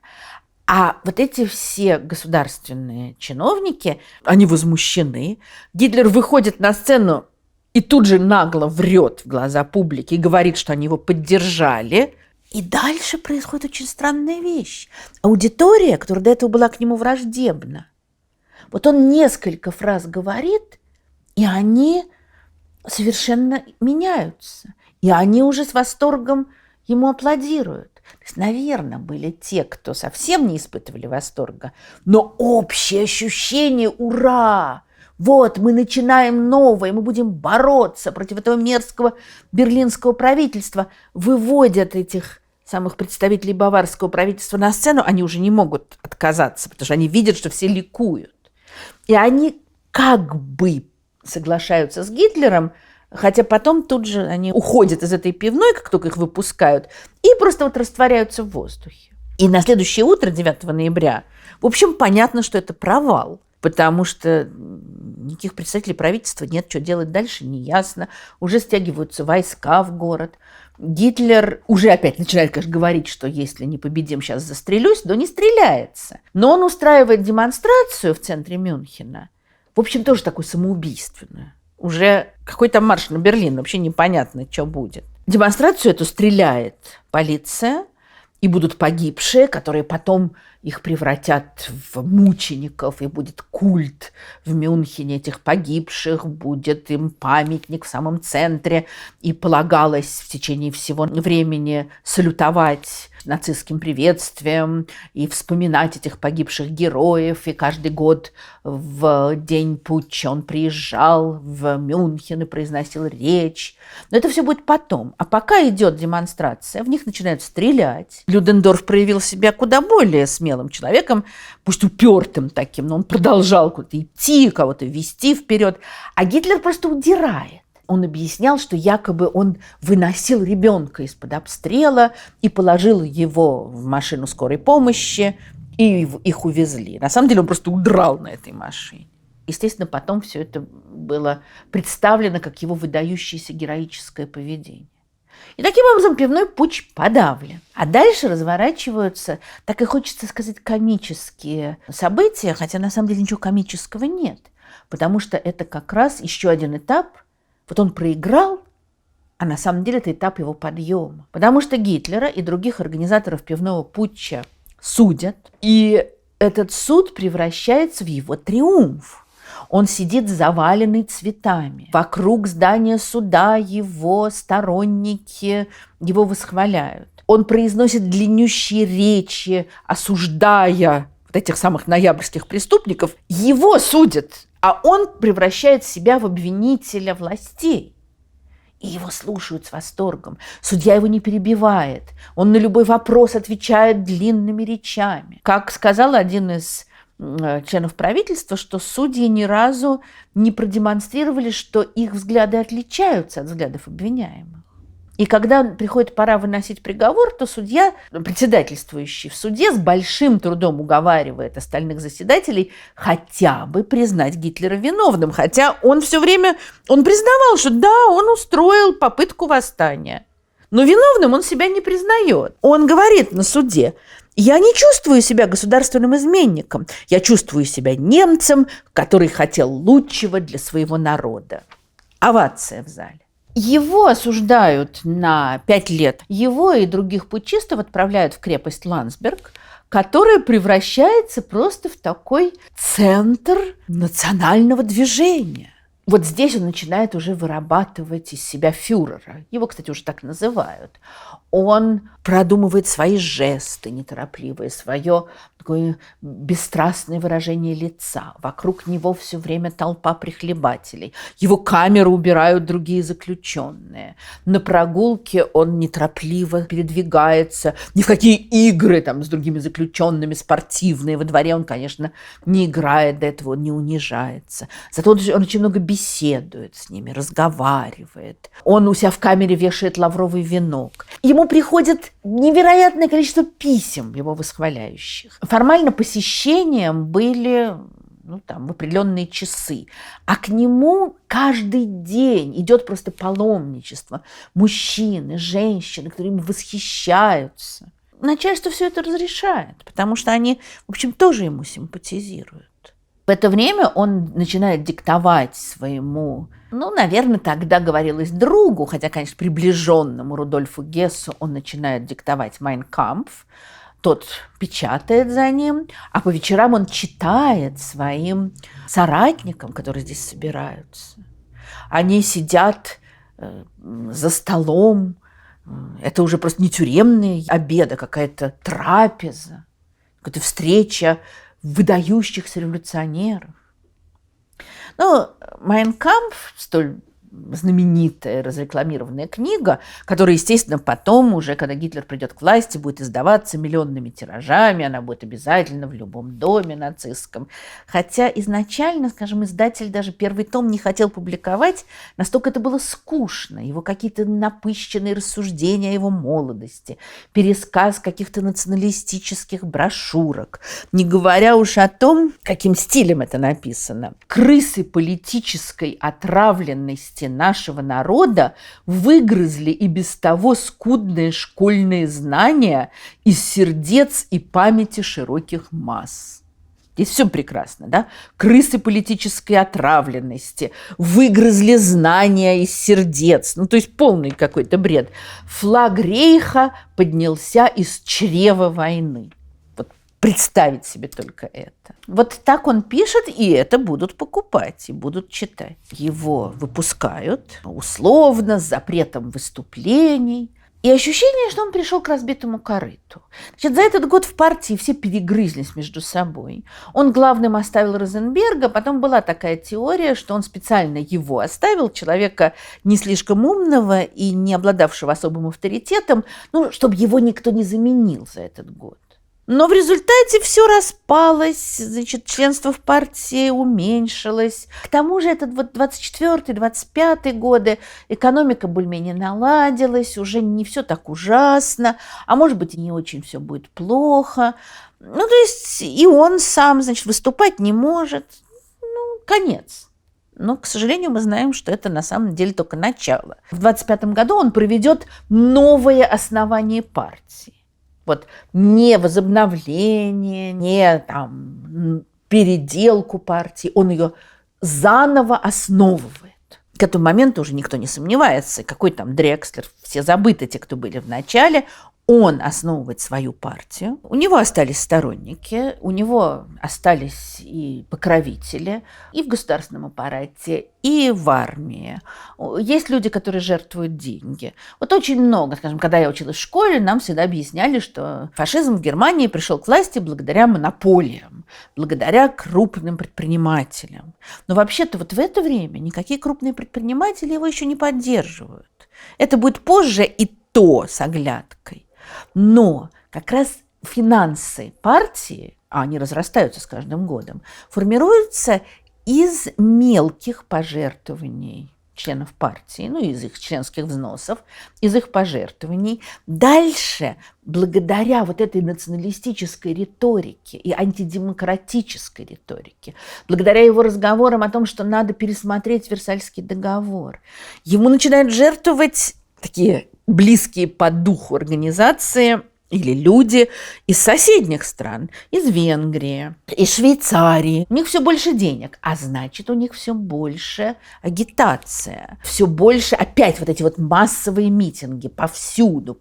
А вот эти все государственные чиновники, они возмущены. Гитлер выходит на сцену и тут же нагло врет в глаза публики и говорит, что они его поддержали. И дальше происходит очень странная вещь. Аудитория, которая до этого была к нему враждебна, вот он несколько фраз говорит, и они совершенно меняются. И они уже с восторгом ему аплодируют. То есть, наверное, были те, кто совсем не испытывали восторга, но общее ощущение «Ура! Вот, мы начинаем новое, мы будем бороться против этого мерзкого берлинского правительства», выводят этих самых представителей баварского правительства на сцену. Они уже не могут отказаться, потому что они видят, что все ликуют. И они как бы соглашаются с Гитлером, хотя потом тут же они уходят из этой пивной, как только их выпускают, и просто растворяются в воздухе. И на следующее утро, 9 ноября, в общем, понятно, что это провал. Потому что никаких представителей правительства нет, что делать дальше, не ясно. Уже стягиваются войска в город. Гитлер уже опять начинает, конечно, говорить, что если не победим, сейчас застрелюсь, но не стреляется. Но он устраивает демонстрацию в центре Мюнхена, в общем, тоже такую самоубийственную. Уже какой-то марш на Берлин, вообще непонятно, что будет. Демонстрацию эту стреляет полиция, и будут погибшие, которые потом их превратят в мучеников, и будет культ в Мюнхене этих погибших, будет им памятник в самом центре, и полагалось в течение всего времени салютовать нацистским приветствием и вспоминать этих погибших героев, и каждый год в день путча он приезжал в Мюнхен и произносил речь. Но это все будет потом. А пока идет демонстрация, в них начинают стрелять. Людендорф проявил себя куда более смелым человеком, пусть упертым таким, но он продолжал куда-то идти, кого-то вести вперед, а Гитлер просто удирает. Он объяснял, что якобы он выносил ребенка из-под обстрела и положил его в машину скорой помощи, и их увезли. На самом деле он просто удрал на этой машине. Естественно, потом все это было представлено как его выдающееся героическое поведение. И таким образом пивной путч подавлен. А дальше разворачиваются, так и хочется сказать, комические события, хотя на самом деле ничего комического нет, потому что это как раз еще один этап. Вот он проиграл, а на самом деле это этап его подъема. Потому что Гитлера и других организаторов пивного путча судят, и этот суд превращается в его триумф. Он сидит заваленный цветами. Вокруг здания суда его сторонники его восхваляют. Он произносит длиннющие речи, осуждая вот этих самых ноябрьских преступников. Его судят, а он превращает себя в обвинителя властей. И его слушают с восторгом. Судья его не перебивает. Он на любой вопрос отвечает длинными речами. Как сказал один из членов правительства, что судьи ни разу не продемонстрировали, что их взгляды отличаются от взглядов обвиняемых. И когда приходит пора выносить приговор, то судья, председательствующий в суде, с большим трудом уговаривает остальных заседателей хотя бы признать Гитлера виновным. Хотя он все время признавал, что да, он устроил попытку восстания. Но виновным он себя не признает. Он говорит на суде: «Я не чувствую себя государственным изменником. Я чувствую себя немцем, который хотел лучшего для своего народа». Овация в зале. Его осуждают на 5 лет. Его и других путчистов отправляют в крепость Ландсберг, которая превращается просто в такой центр национального движения. Вот здесь он начинает уже вырабатывать из себя фюрера. Его, кстати, уже так называют. Он продумывает свои жесты неторопливые, свое такое бесстрастное выражение лица. Вокруг него все время толпа прихлебателей. Его камеру убирают другие заключенные. На прогулке он неторопливо передвигается. Ни в какие игры там с другими заключенными, спортивные. Во дворе он, конечно, не играет, до этого он не унижается. Зато он очень много беседует с ними, разговаривает. Он у себя в камере вешает лавровый венок. Ему приходит невероятное количество писем его восхваляющих. Формально посещением были в определенные часы. А к нему каждый день идет просто паломничество. Мужчины, женщины, которые им восхищаются. Начальство все это разрешает, потому что они, в общем, тоже ему симпатизируют. В это время он начинает диктовать своему, наверное, тогда говорилось другу, хотя, конечно, приближенному Рудольфу Гессу, он начинает диктовать «Майн кампф». Тот печатает за ним, а по вечерам он читает своим соратникам, которые здесь собираются. Они сидят за столом. Это уже просто не тюремный обед, а какая-то трапеза, какая-то встреча выдающихся революционеров. «Майн кампф», столь знаменитая разрекламированная книга, которая, естественно, потом уже, когда Гитлер придет к власти, будет издаваться миллионными тиражами, она будет обязательно в любом доме нацистском. Хотя изначально, скажем, издатель даже первый том не хотел публиковать, настолько это было скучно. Его какие-то напыщенные рассуждения о его молодости, пересказ каких-то националистических брошюрок, не говоря уж о том, каким стилем это написано. Крысы политической отравленности нашего народа выгрызли и без того скудные школьные знания из сердец и памяти широких масс. Здесь все прекрасно, да? Крысы политической отравленности выгрызли знания из сердец. То есть полный какой-то бред. Флаг рейха поднялся из чрева войны. Представить себе только это. Вот так он пишет, и это будут покупать, и будут читать. Его выпускают условно, с запретом выступлений. И ощущение, что он пришел к разбитому корыту. За этот год в партии все перегрызлись между собой. Он главным оставил Розенберга, потом была такая теория, что он специально его оставил, человека не слишком умного и не обладавшего особым авторитетом, чтобы его никто не заменил за этот год. Но в результате все распалось, членство в партии уменьшилось. К тому же этот 24-25 годы экономика более-менее наладилась, уже не все так ужасно, а может быть и не очень все будет плохо. То есть и он сам, выступать не может. Конец. Но, к сожалению, мы знаем, что это на самом деле только начало. В 25 году он проведет новое основание партии. Не возобновление, не переделку партии, он ее заново основывает. К этому моменту уже никто не сомневается, какой там Дрекслер, все забыты те, кто были в начале. Он основывает свою партию. У него остались сторонники, у него остались и покровители и в государственном аппарате, и в армии. Есть люди, которые жертвуют деньги. Очень много, скажем, когда я училась в школе, нам всегда объясняли, что фашизм в Германии пришел к власти благодаря монополиям, благодаря крупным предпринимателям. Но вообще-то в это время никакие крупные предприниматели его еще не поддерживают. Это будет позже и то с оглядкой. Но как раз финансы партии, а они разрастаются с каждым годом, формируются из мелких пожертвований членов партии, из их членских взносов, из их пожертвований. Дальше, благодаря этой националистической риторике и антидемократической риторике, благодаря его разговорам о том, что надо пересмотреть Версальский договор, ему начинают жертвовать такие близкие по духу организации или люди из соседних стран, из Венгрии, из Швейцарии. У них все больше денег, а значит, у них все больше агитация, все больше опять эти массовые митинги повсюду,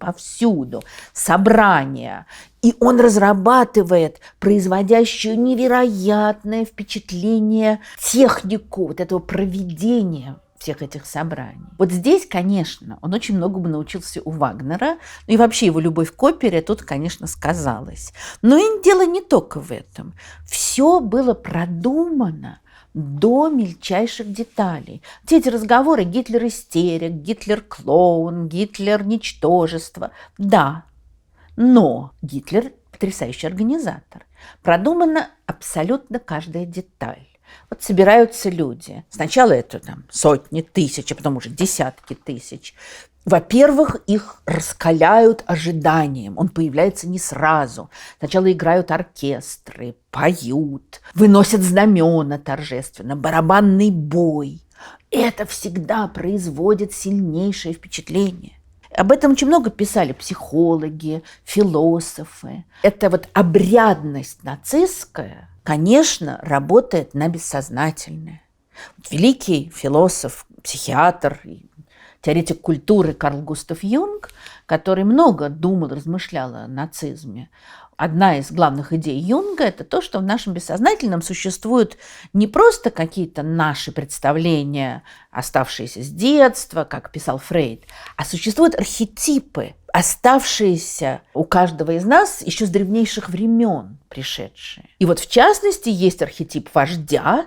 собрания. И он разрабатывает производящую невероятное впечатление технику этого проведения всех этих собраний. Вот здесь, конечно, он очень многому научился у Вагнера, ну и вообще его любовь к опере тут, конечно, сказалась. Но и дело не только в этом. Все было продумано до мельчайших деталей. Все эти разговоры Гитлер-истерик, Гитлер-клоун, Гитлер-ничтожество. Да, но Гитлер потрясающий организатор. Продумана абсолютно каждая деталь. Вот собираются люди. Сначала это там сотни, тысячи, а потом уже десятки тысяч. Во-первых, их раскаляют ожиданием. Он появляется не сразу. Сначала играют оркестры, поют, выносят знамена торжественно, барабанный бой. Это всегда производит сильнейшее впечатление. Об этом очень много писали психологи, философы. Эта вот обрядность нацистская, конечно, работает на бессознательное. Великий философ, психиатр, теоретик культуры Карл Густав Юнг, который много думал, размышлял о нацизме. Одна из главных идей Юнга – это то, что в нашем бессознательном существуют не просто какие-то наши представления, оставшиеся с детства, как писал Фрейд, а существуют архетипы, оставшиеся у каждого из нас еще с древнейших времен пришедшие. И вот в частности есть архетип вождя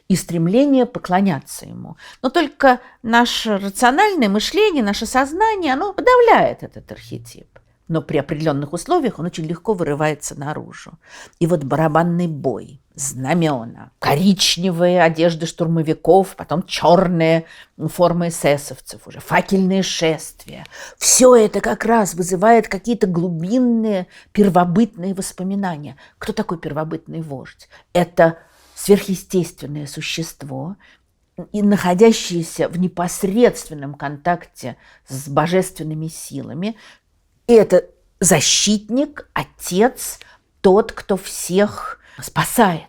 и стремление поклоняться ему. Но только наше рациональное мышление, наше сознание, оно подавляет этот архетип. Но при определенных условиях он очень легко вырывается наружу. И вот барабанный бой, знамена, коричневые одежды штурмовиков, потом черные формы эсэсовцев, уже факельные шествия. Все это как раз вызывает какие-то глубинные первобытные воспоминания. Кто такой первобытный вождь? Это сверхъестественное существо, и находящееся в непосредственном контакте с божественными силами. И это защитник, отец, тот, кто всех спасает.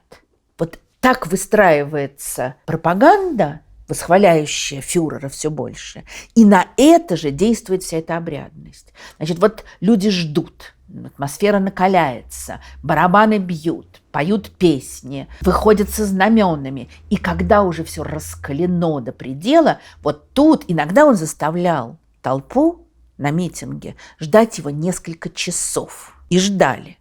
Вот так выстраивается пропаганда, восхваляющая фюрера все больше. И на это же действует вся эта обрядность. Значит, вот люди ждут, атмосфера накаляется, барабаны бьют, поют песни, выходят со знаменами. И когда уже все раскалено до предела, вот тут иногда он заставлял толпу на митинге ждать его несколько часов. И ждали.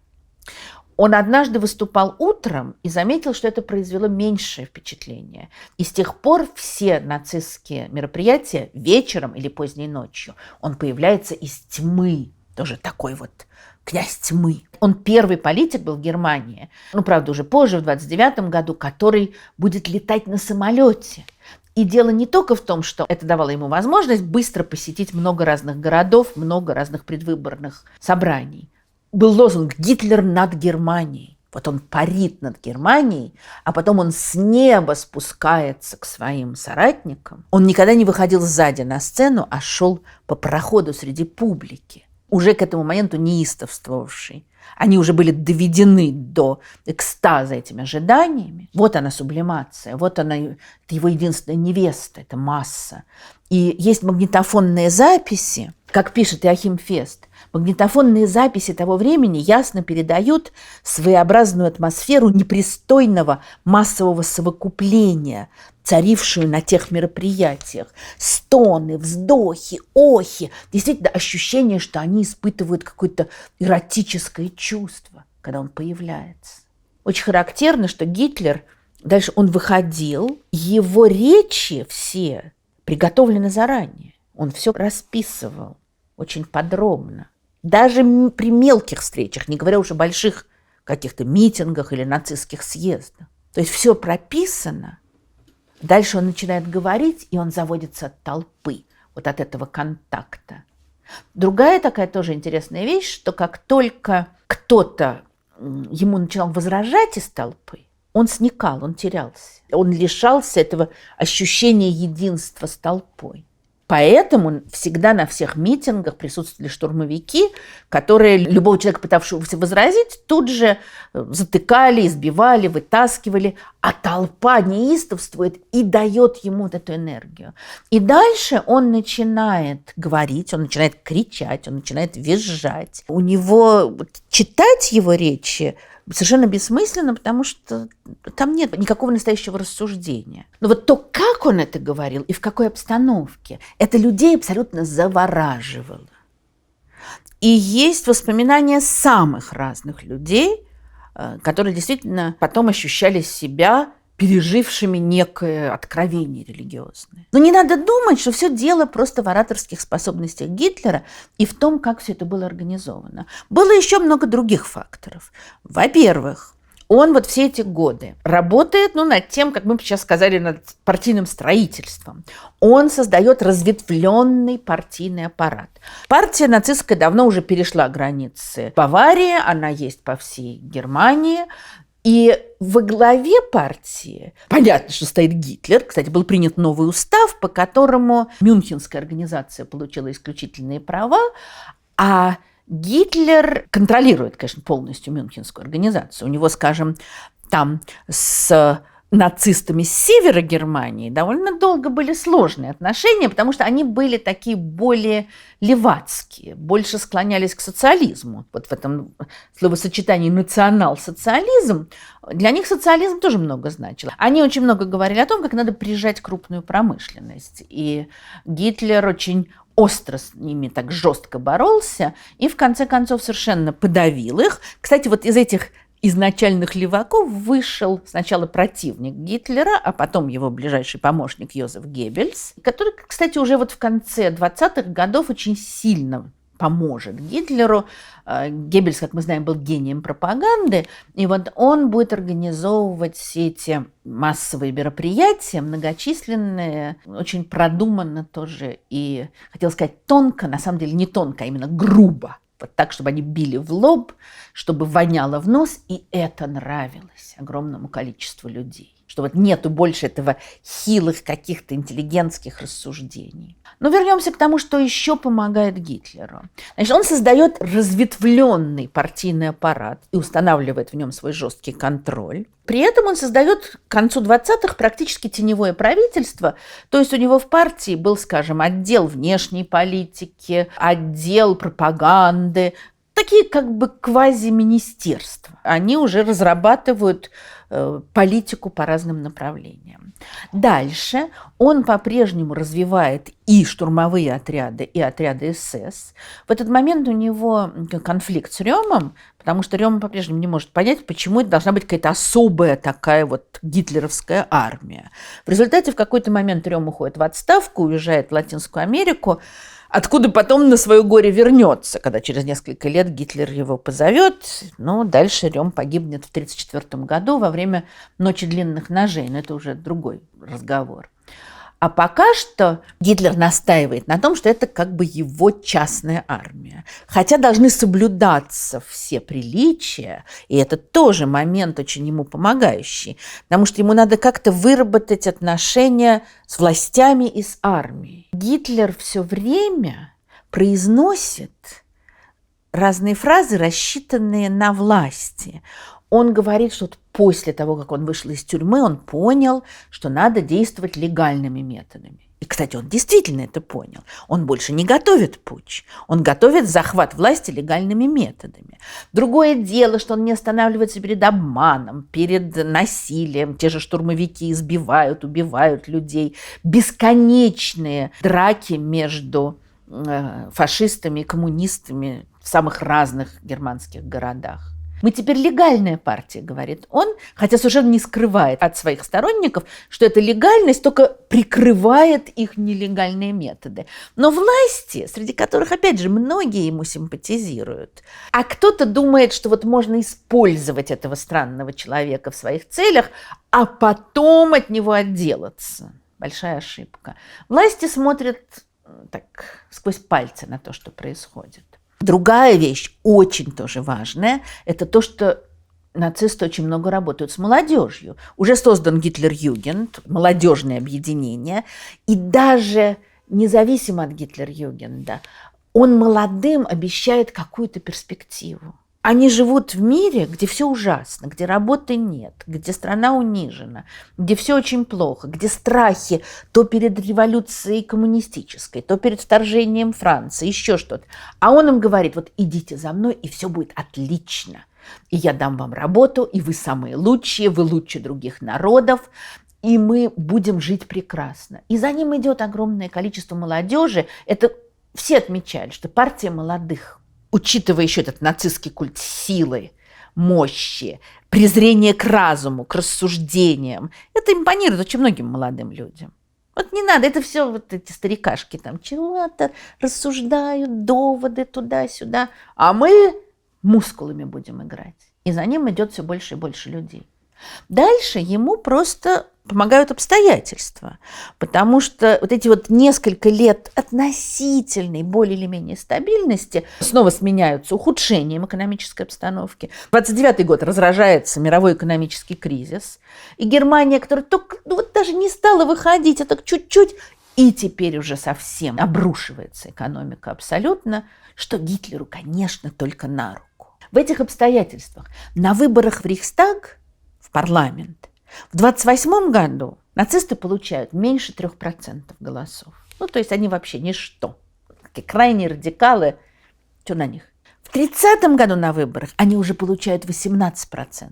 Он однажды выступал утром и заметил, что это произвело меньшее впечатление. И с тех пор все нацистские мероприятия вечером или поздней ночью он появляется из тьмы. Тоже такой вот князь тьмы. Он первый политик был в Германии, правда, уже позже, в 1929 году, который будет летать на самолете. И дело не только в том, что это давало ему возможность быстро посетить много разных городов, много разных предвыборных собраний. Был лозунг «Гитлер над Германией». Вот он парит над Германией, а потом он с неба спускается к своим соратникам. Он никогда не выходил сзади на сцену, а шел по проходу среди публики, уже к этому моменту неистовствовавший. Они уже были доведены до экстаза этими ожиданиями. Вот она сублимация, вот она, это его единственная невеста, это масса. И есть магнитофонные записи, как пишет Иоахим Фест. Магнитофонные записи того времени ясно передают своеобразную атмосферу непристойного массового совокупления, царившую на тех мероприятиях. Стоны, вздохи, охи. Действительно, ощущение, что они испытывают какое-то эротическое чувство, когда он появляется. Очень характерно, что Гитлер, дальше он выходил, его речи все приготовлены заранее. Он все расписывал очень подробно. Даже при мелких встречах, не говоря уже о больших каких-то митингах или нацистских съездах. То есть все прописано. Дальше он начинает говорить, и он заводится от толпы, вот от этого контакта. Другая такая тоже интересная вещь, что как только кто-то ему начинал возражать из толпы, он сникал, он терялся. Он лишался этого ощущения единства с толпой. Поэтому всегда на всех митингах присутствовали штурмовики, которые любого человека, пытавшегося возразить, тут же затыкали, избивали, вытаскивали, а толпа неистовствует и дает ему вот эту энергию. И дальше он начинает говорить, он начинает кричать, он начинает визжать. У него читать его речи совершенно бессмысленно, потому что там нет никакого настоящего рассуждения. Но вот то, как он это говорил и в какой обстановке, это людей абсолютно завораживало. И есть воспоминания самых разных людей, которые действительно потом ощущали себя пережившими некое откровение религиозное. Но не надо думать, что все дело просто в ораторских способностях Гитлера и в том, как все это было организовано. Было еще много других факторов. Во-первых, он вот все эти годы работает, над тем, как мы сейчас сказали, над партийным строительством. Он создает разветвленный партийный аппарат. Партия нацистская давно уже перешла границы Баварии, она есть по всей Германии. И во главе партии, понятно, что стоит Гитлер. Кстати, был принят новый устав, по которому Мюнхенская организация получила исключительные права, а Гитлер контролирует, конечно, полностью Мюнхенскую организацию. У него, скажем, там с нацистами с севера Германии довольно долго были сложные отношения, потому что они были такие более левацкие, больше склонялись к социализму. Вот в этом словосочетании национал-социализм для них социализм тоже много значил. Они очень много говорили о том, как надо прижать крупную промышленность. И Гитлер очень остро с ними так жестко боролся и в конце концов совершенно подавил их. Кстати, вот из этих изначальных леваков вышел сначала противник Гитлера, а потом его ближайший помощник Йозеф Геббельс, который, кстати, уже вот в конце 20-х годов очень сильно поможет Гитлеру. Геббельс, как мы знаем, был гением пропаганды, и вот он будет организовывать все эти массовые мероприятия, многочисленные, очень продуманно тоже и, хотел сказать, тонко, на самом деле не тонко, а именно грубо. Вот так, чтобы они били в лоб, чтобы воняло в нос, и это нравилось огромному количеству людей. Что вот нету больше этого хилых каких-то интеллигентских рассуждений. Но вернемся к тому, что еще помогает Гитлеру. Значит, он создает разветвленный партийный аппарат и устанавливает в нем свой жесткий контроль. При этом он создает к концу 20-х практически теневое правительство. То есть у него в партии был, скажем, отдел внешней политики, отдел пропаганды, такие как бы квазиминистерства. Они уже разрабатывают политику по разным направлениям. Дальше он по-прежнему развивает и штурмовые отряды, и отряды СС. В этот момент у него конфликт с Рёмом, потому что Рём по-прежнему не может понять, почему это должна быть какая-то особая такая вот гитлеровская армия. В результате в какой-то момент Рём уходит в отставку, уезжает в Латинскую Америку, откуда потом на свое горе вернется, когда через несколько лет Гитлер его позовет. Но дальше Рём погибнет в 1934 году во время Ночи длинных ножей. Но это уже другой разговор. А пока что Гитлер настаивает на том, что это как бы его частная армия. Хотя должны соблюдаться все приличия, и это тоже момент очень ему помогающий, потому что ему надо как-то выработать отношения с властями и с армией. Гитлер все время произносит разные фразы, рассчитанные на власти. Он говорит, что после того, как он вышел из тюрьмы, он понял, что надо действовать легальными методами. И, кстати, он действительно это понял. Он больше не готовит путч. Он готовит захват власти легальными методами. Другое дело, что он не останавливается перед обманом, перед насилием. Те же штурмовики избивают, убивают людей. Бесконечные драки между фашистами и коммунистами в самых разных германских городах. Мы теперь легальная партия, говорит он, хотя совершенно не скрывает от своих сторонников, что эта легальность только прикрывает их нелегальные методы. Но власти, среди которых, опять же, многие ему симпатизируют, а кто-то думает, что вот можно использовать этого странного человека в своих целях, а потом от него отделаться. Большая ошибка. Власти смотрят так сквозь пальцы на то, что происходит. Другая вещь, очень тоже важная, это то, что нацисты очень много работают с молодежью. Уже создан Гитлер-Югенд, молодежное объединение, и даже независимо от Гитлер-Югенда, он молодым обещает какую-то перспективу. Они живут в мире, где все ужасно, где работы нет, где страна унижена, где все очень плохо, где страхи то перед революцией коммунистической, то перед вторжением Франции, еще что-то. А он им говорит, вот идите за мной, и все будет отлично. И я дам вам работу, и вы самые лучшие, вы лучше других народов, и мы будем жить прекрасно. И за ним идет огромное количество молодежи. Это все отмечали, что партия молодых, учитывая еще этот нацистский культ силы, мощи, презрение к разуму, к рассуждениям, это импонирует очень многим молодым людям. Вот не надо, это все вот эти старикашки там чего-то рассуждают, доводы туда-сюда, а мы мускулами будем играть. И за ним идет все больше и больше людей. Дальше ему просто помогают обстоятельства, потому что вот эти вот несколько лет относительной более или менее стабильности снова сменяются ухудшением экономической обстановки. 29-й год разражается мировой экономический кризис, и Германия, которая только вот даже не стала выходить, а так чуть-чуть, и теперь уже совсем обрушивается экономика абсолютно, что Гитлеру, конечно, только на руку. В этих обстоятельствах на выборах в Рейхстаг, в парламент, в 1928 году нацисты получают меньше 3% голосов. Ну, то есть они вообще ничто. Такие крайние радикалы, что на них. В 1930 году на выборах они уже получают 18%.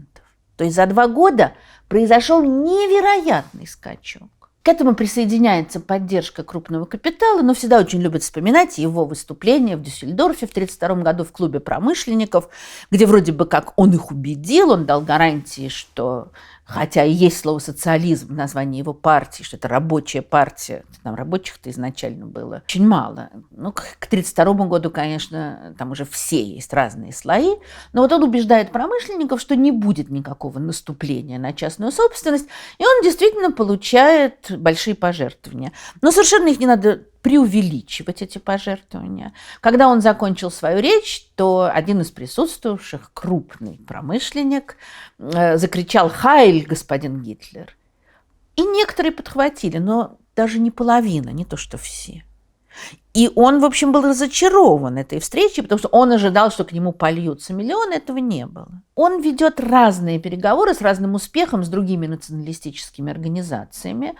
То есть за 2 года произошел невероятный скачок. К этому присоединяется поддержка крупного капитала, но всегда очень любят вспоминать его выступление в Дюссельдорфе в 1932 году в клубе промышленников, где вроде бы как он их убедил, он дал гарантии, что, хотя и есть слово «социализм» в названии его партии, что это рабочая партия, там рабочих-то изначально было очень мало. Ну, к 1932 году, конечно, там уже все есть разные слои, но вот он убеждает промышленников, что не будет никакого наступления на частную собственность, и он действительно получает большие пожертвования. Но совершенно их не надо преувеличивать, эти пожертвования. Когда он закончил свою речь, то один из присутствовавших, крупный промышленник, закричал «Хайль, господин Гитлер!». И некоторые подхватили, но даже не половина, не то что все. И он, в общем, был разочарован этой встречей, потому что он ожидал, что к нему польются миллионы, этого не было. Он ведет разные переговоры с разным успехом с другими националистическими организациями.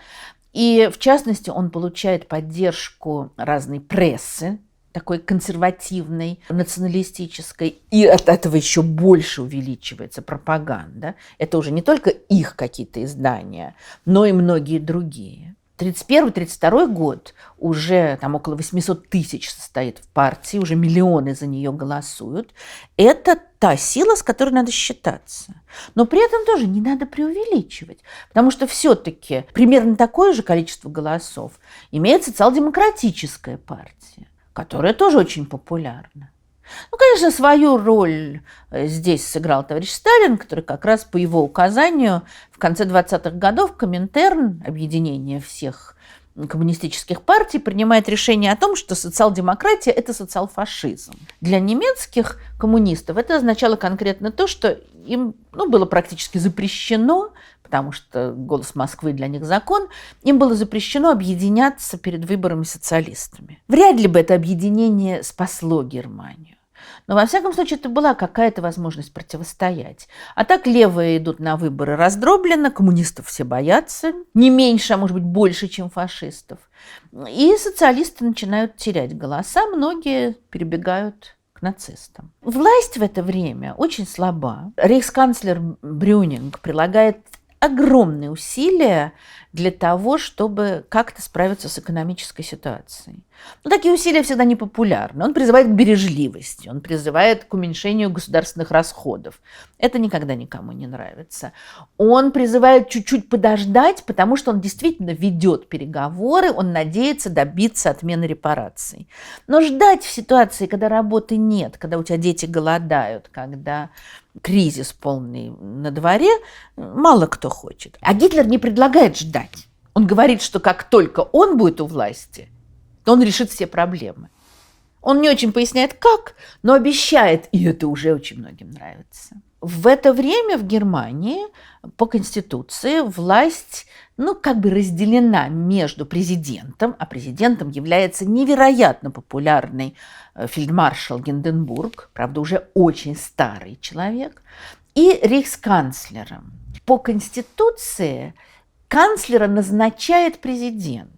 И, в частности, он получает поддержку разной прессы, такой консервативной, националистической, и от этого еще больше увеличивается пропаганда. Это уже не только их какие-то издания, но и многие другие. 1931-1932 год уже там около 800 тысяч состоит в партии, уже миллионы за нее голосуют. Это та сила, с которой надо считаться. Но при этом тоже не надо преувеличивать, потому что все-таки примерно такое же количество голосов имеет социал-демократическая партия, которая тоже очень популярна. Ну, конечно, свою роль здесь сыграл товарищ Сталин, который как раз по его указанию в конце 20-х годов Коминтерн, объединение всех коммунистических партий, принимает решение о том, что социал-демократия – это социал-фашизм. Для немецких коммунистов это означало конкретно то, что им было практически запрещено, потому что «Голос Москвы» для них закон, им было запрещено объединяться перед выборами с социалистами. Вряд ли бы это объединение спасло Германию. Но, во всяком случае, это была какая-то возможность противостоять. А так левые идут на выборы раздробленно, коммунистов все боятся, не меньше, а может быть больше, чем фашистов. И социалисты начинают терять голоса, многие перебегают к нацистам. Власть в это время очень слаба. Рейхсканцлер Брюнинг прилагает огромные усилия для того, чтобы как-то справиться с экономической ситуацией. Но такие усилия всегда непопулярны. Он призывает к бережливости, он призывает к уменьшению государственных расходов. Это никогда никому не нравится. Он призывает чуть-чуть подождать, потому что он действительно ведет переговоры, он надеется добиться отмены репараций. Но ждать в ситуации, когда работы нет, когда у тебя дети голодают, когда кризис полный на дворе, мало кто хочет. А Гитлер не предлагает ждать. Он говорит, что как только он будет у власти, то он решит все проблемы. Он не очень поясняет, как, но обещает, и это уже очень многим нравится. В это время в Германии по Конституции власть, разделена между президентом, а президентом является невероятно популярный фельдмаршал Гинденбург, правда, уже очень старый человек, и рейхсканцлером. По Конституции канцлера назначает президент.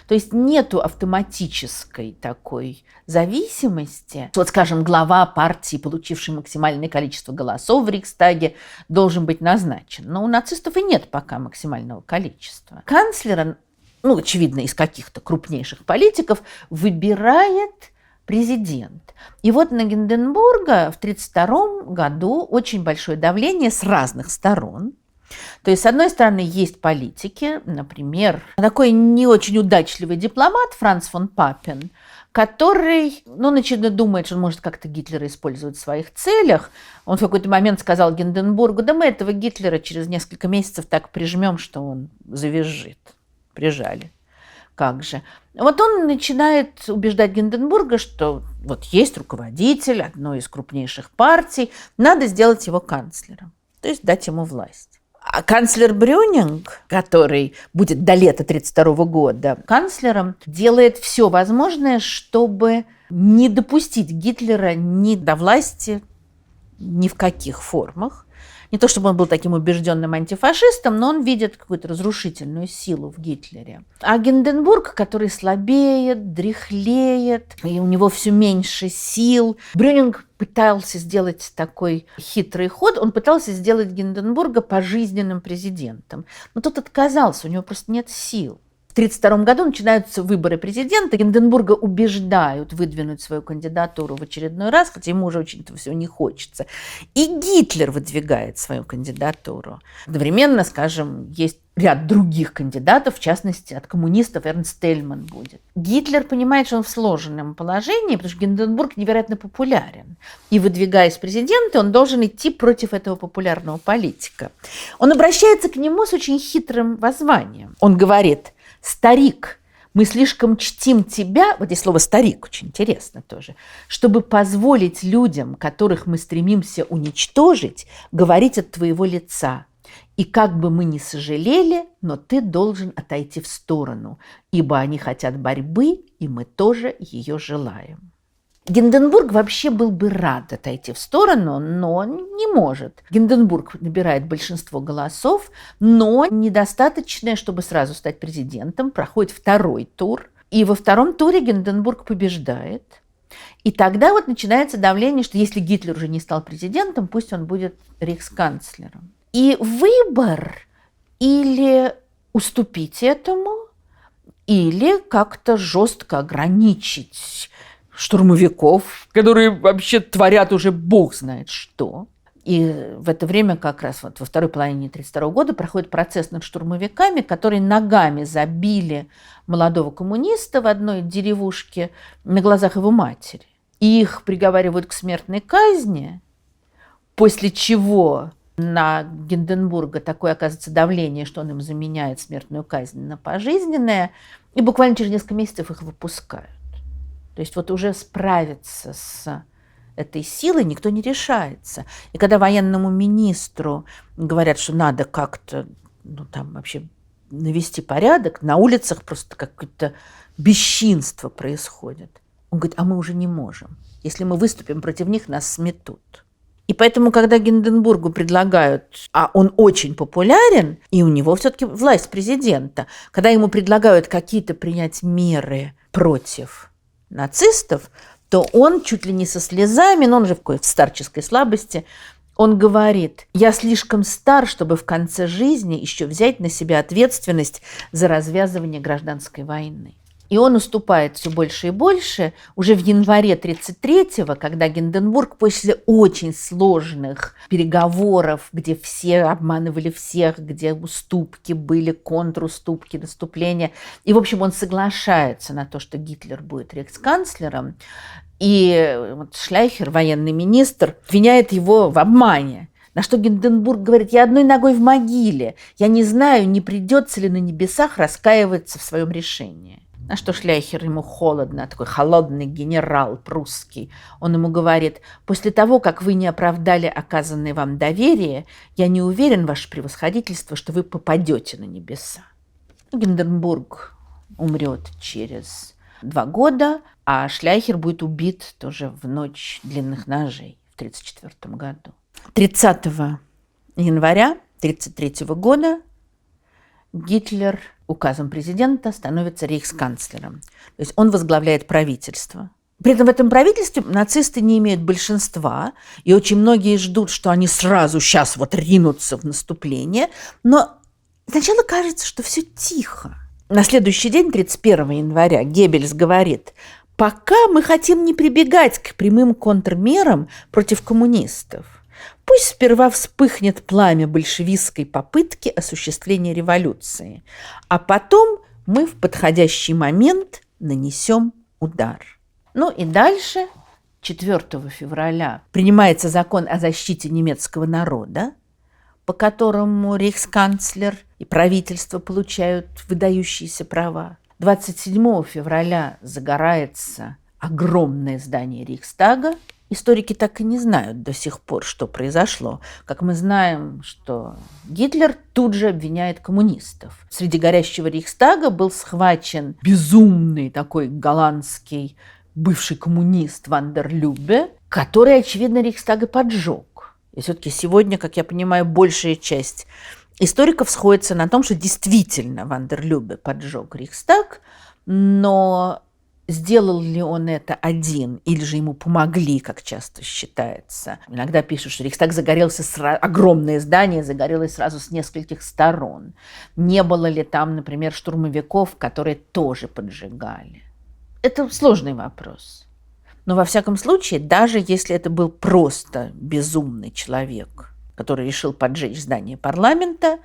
То есть нету автоматической такой зависимости. Вот, скажем, глава партии, получивший максимальное количество голосов в Рейхстаге, должен быть назначен. Но у нацистов и нет пока максимального количества. Канцлера, очевидно, из каких-то крупнейших политиков, выбирает президент. И вот на Гинденбурга в 1932 году очень большое давление с разных сторон. То есть, с одной стороны, есть политики, например, такой не очень удачливый дипломат Франц фон Папен, который, начинает думать, что он может как-то Гитлера использовать в своих целях. Он в какой-то момент сказал Гинденбургу: да мы этого Гитлера через несколько месяцев так прижмем, что он завизжит. Прижали. Как же. Вот он начинает убеждать Гинденбурга, что вот есть руководитель одной из крупнейших партий, надо сделать его канцлером, то есть дать ему власть. А канцлер Брюнинг, который будет до лета 1932 года канцлером, делает все возможное, чтобы не допустить Гитлера ни до власти, ни в каких формах. Не то чтобы он был таким убежденным антифашистом, но он видит какую-то разрушительную силу в Гитлере. А Гинденбург, который слабеет, дряхлеет, и у него все меньше сил. Брюнинг пытался сделать такой хитрый ход, он пытался сделать Гинденбурга пожизненным президентом. Но тот отказался, у него просто нет сил. В 1932 году начинаются выборы президента. Гинденбурга убеждают выдвинуть свою кандидатуру в очередной раз, хотя ему уже очень-то всего не хочется. И Гитлер выдвигает свою кандидатуру. Одновременно, скажем, есть ряд других кандидатов, в частности, от коммунистов Эрнст Тельман будет. Гитлер понимает, что он в сложном положении, потому что Гинденбург невероятно популярен. И, выдвигаясь в президенты, он должен идти против этого популярного политика. Он обращается к нему с очень хитрым воззванием. Он говорит: «Старик, мы слишком чтим тебя», вот здесь слово «старик» очень интересно тоже, «чтобы позволить людям, которых мы стремимся уничтожить, говорить от твоего лица. И как бы мы ни сожалели, но ты должен отойти в сторону, ибо они хотят борьбы, и мы тоже ее желаем». Гинденбург вообще был бы рад отойти в сторону, но не может. Гинденбург набирает большинство голосов, но недостаточное, чтобы сразу стать президентом. Проходит второй тур, и во втором туре Гинденбург побеждает. И тогда вот начинается давление, что если Гитлер уже не стал президентом, пусть он будет рейхсканцлером. И выбор: или уступить этому, или как-то жестко ограничить штурмовиков, которые вообще творят уже бог знает что. И в это время как раз вот во второй половине 1932 года проходит процесс над штурмовиками, которые ногами забили молодого коммуниста в одной деревушке на глазах его матери. И их приговаривают к смертной казни, после чего на Гинденбурга такое оказывается давление, что он им заменяет смертную казнь на пожизненное, и буквально через несколько месяцев их выпускают. То есть вот уже справиться с этой силой никто не решается. И когда военному министру говорят, что надо как-то там вообще навести порядок, на улицах просто какое-то бесчинство происходит. Он говорит: а мы уже не можем. Если мы выступим против них, нас сметут. И поэтому, когда Гинденбургу предлагают, а он очень популярен, и у него все-таки власть президента, когда ему предлагают какие-то принять меры против нацистов, то он чуть ли не со слезами, но он же в старческой слабости, он говорит: я слишком стар, чтобы в конце жизни еще взять на себя ответственность за развязывание гражданской войны. И он уступает все больше и больше. Уже в январе 1933-го, когда Гинденбург после очень сложных переговоров, где все обманывали всех, где уступки были, контруступки, наступления, и, в общем, он соглашается на то, что Гитлер будет рейхсканцлером, и вот Шляйхер, военный министр, обвиняет его в обмане. На что Гинденбург говорит: я одной ногой в могиле, я не знаю, не придется ли на небесах раскаиваться в своем решении. На что Шляйхер ему холодно, такой холодный генерал прусский, он ему говорит: после того, как вы не оправдали оказанное вам доверие, я не уверен, ваше превосходительство, что вы попадете на небеса. Гинденбург умрет через 2 года, а Шляйхер будет убит тоже в ночь длинных ножей в 1934 году. 30 января 1933 года Гитлер указом президента становится рейхсканцлером. То есть он возглавляет правительство. При этом в этом правительстве нацисты не имеют большинства, и очень многие ждут, что они сразу сейчас вот ринутся в наступление. Но сначала кажется, что все тихо. На следующий день, 31 января, Геббельс говорит: пока мы хотим не прибегать к прямым контрмерам против коммунистов. Пусть сперва вспыхнет пламя большевистской попытки осуществления революции, а потом мы в подходящий момент нанесем удар. Ну и дальше, 4 февраля, принимается закон о защите немецкого народа, по которому рейхсканцлер и правительство получают выдающиеся права. 27 февраля загорается огромное здание Рейхстага. Историки так и не знают до сих пор, что произошло. Как мы знаем, что Гитлер тут же обвиняет коммунистов. Среди горящего Рейхстага был схвачен безумный такой голландский бывший коммунист Ван дер Любе, который, очевидно, Рейхстаг и поджег. И все-таки сегодня, как я понимаю, большая часть историков сходится на том, что действительно Ван дер Любе поджег Рейхстаг, но сделал ли он это один, или же ему помогли, как часто считается. Иногда пишут, что Рейхстаг загорелся, огромное здание загорелось сразу с нескольких сторон. Не было ли там, например, штурмовиков, которые тоже поджигали? Это сложный вопрос. Но во всяком случае, даже если это был просто безумный человек, который решил поджечь здание парламента,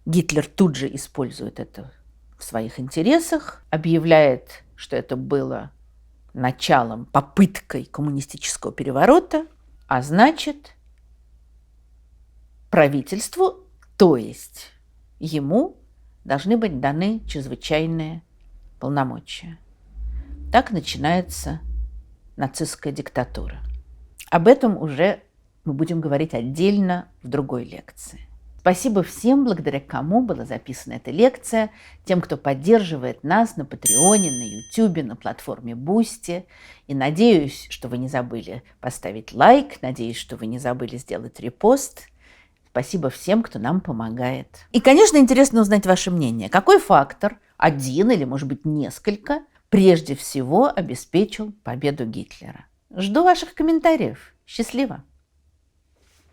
Гитлер тут же использует это в своих интересах, объявляет, что это было началом, попыткой коммунистического переворота, а значит, правительству, то есть ему, должны быть даны чрезвычайные полномочия. Так начинается нацистская диктатура. Об этом уже мы будем говорить отдельно в другой лекции. Спасибо всем, благодаря кому была записана эта лекция, тем, кто поддерживает нас на Патреоне, на Ютубе, на платформе Boosty. И надеюсь, что вы не забыли поставить лайк, надеюсь, что вы не забыли сделать репост. Спасибо всем, кто нам помогает. И, конечно, интересно узнать ваше мнение. Какой фактор, один или, может быть, несколько, прежде всего обеспечил победу Гитлера? Жду ваших комментариев. Счастливо!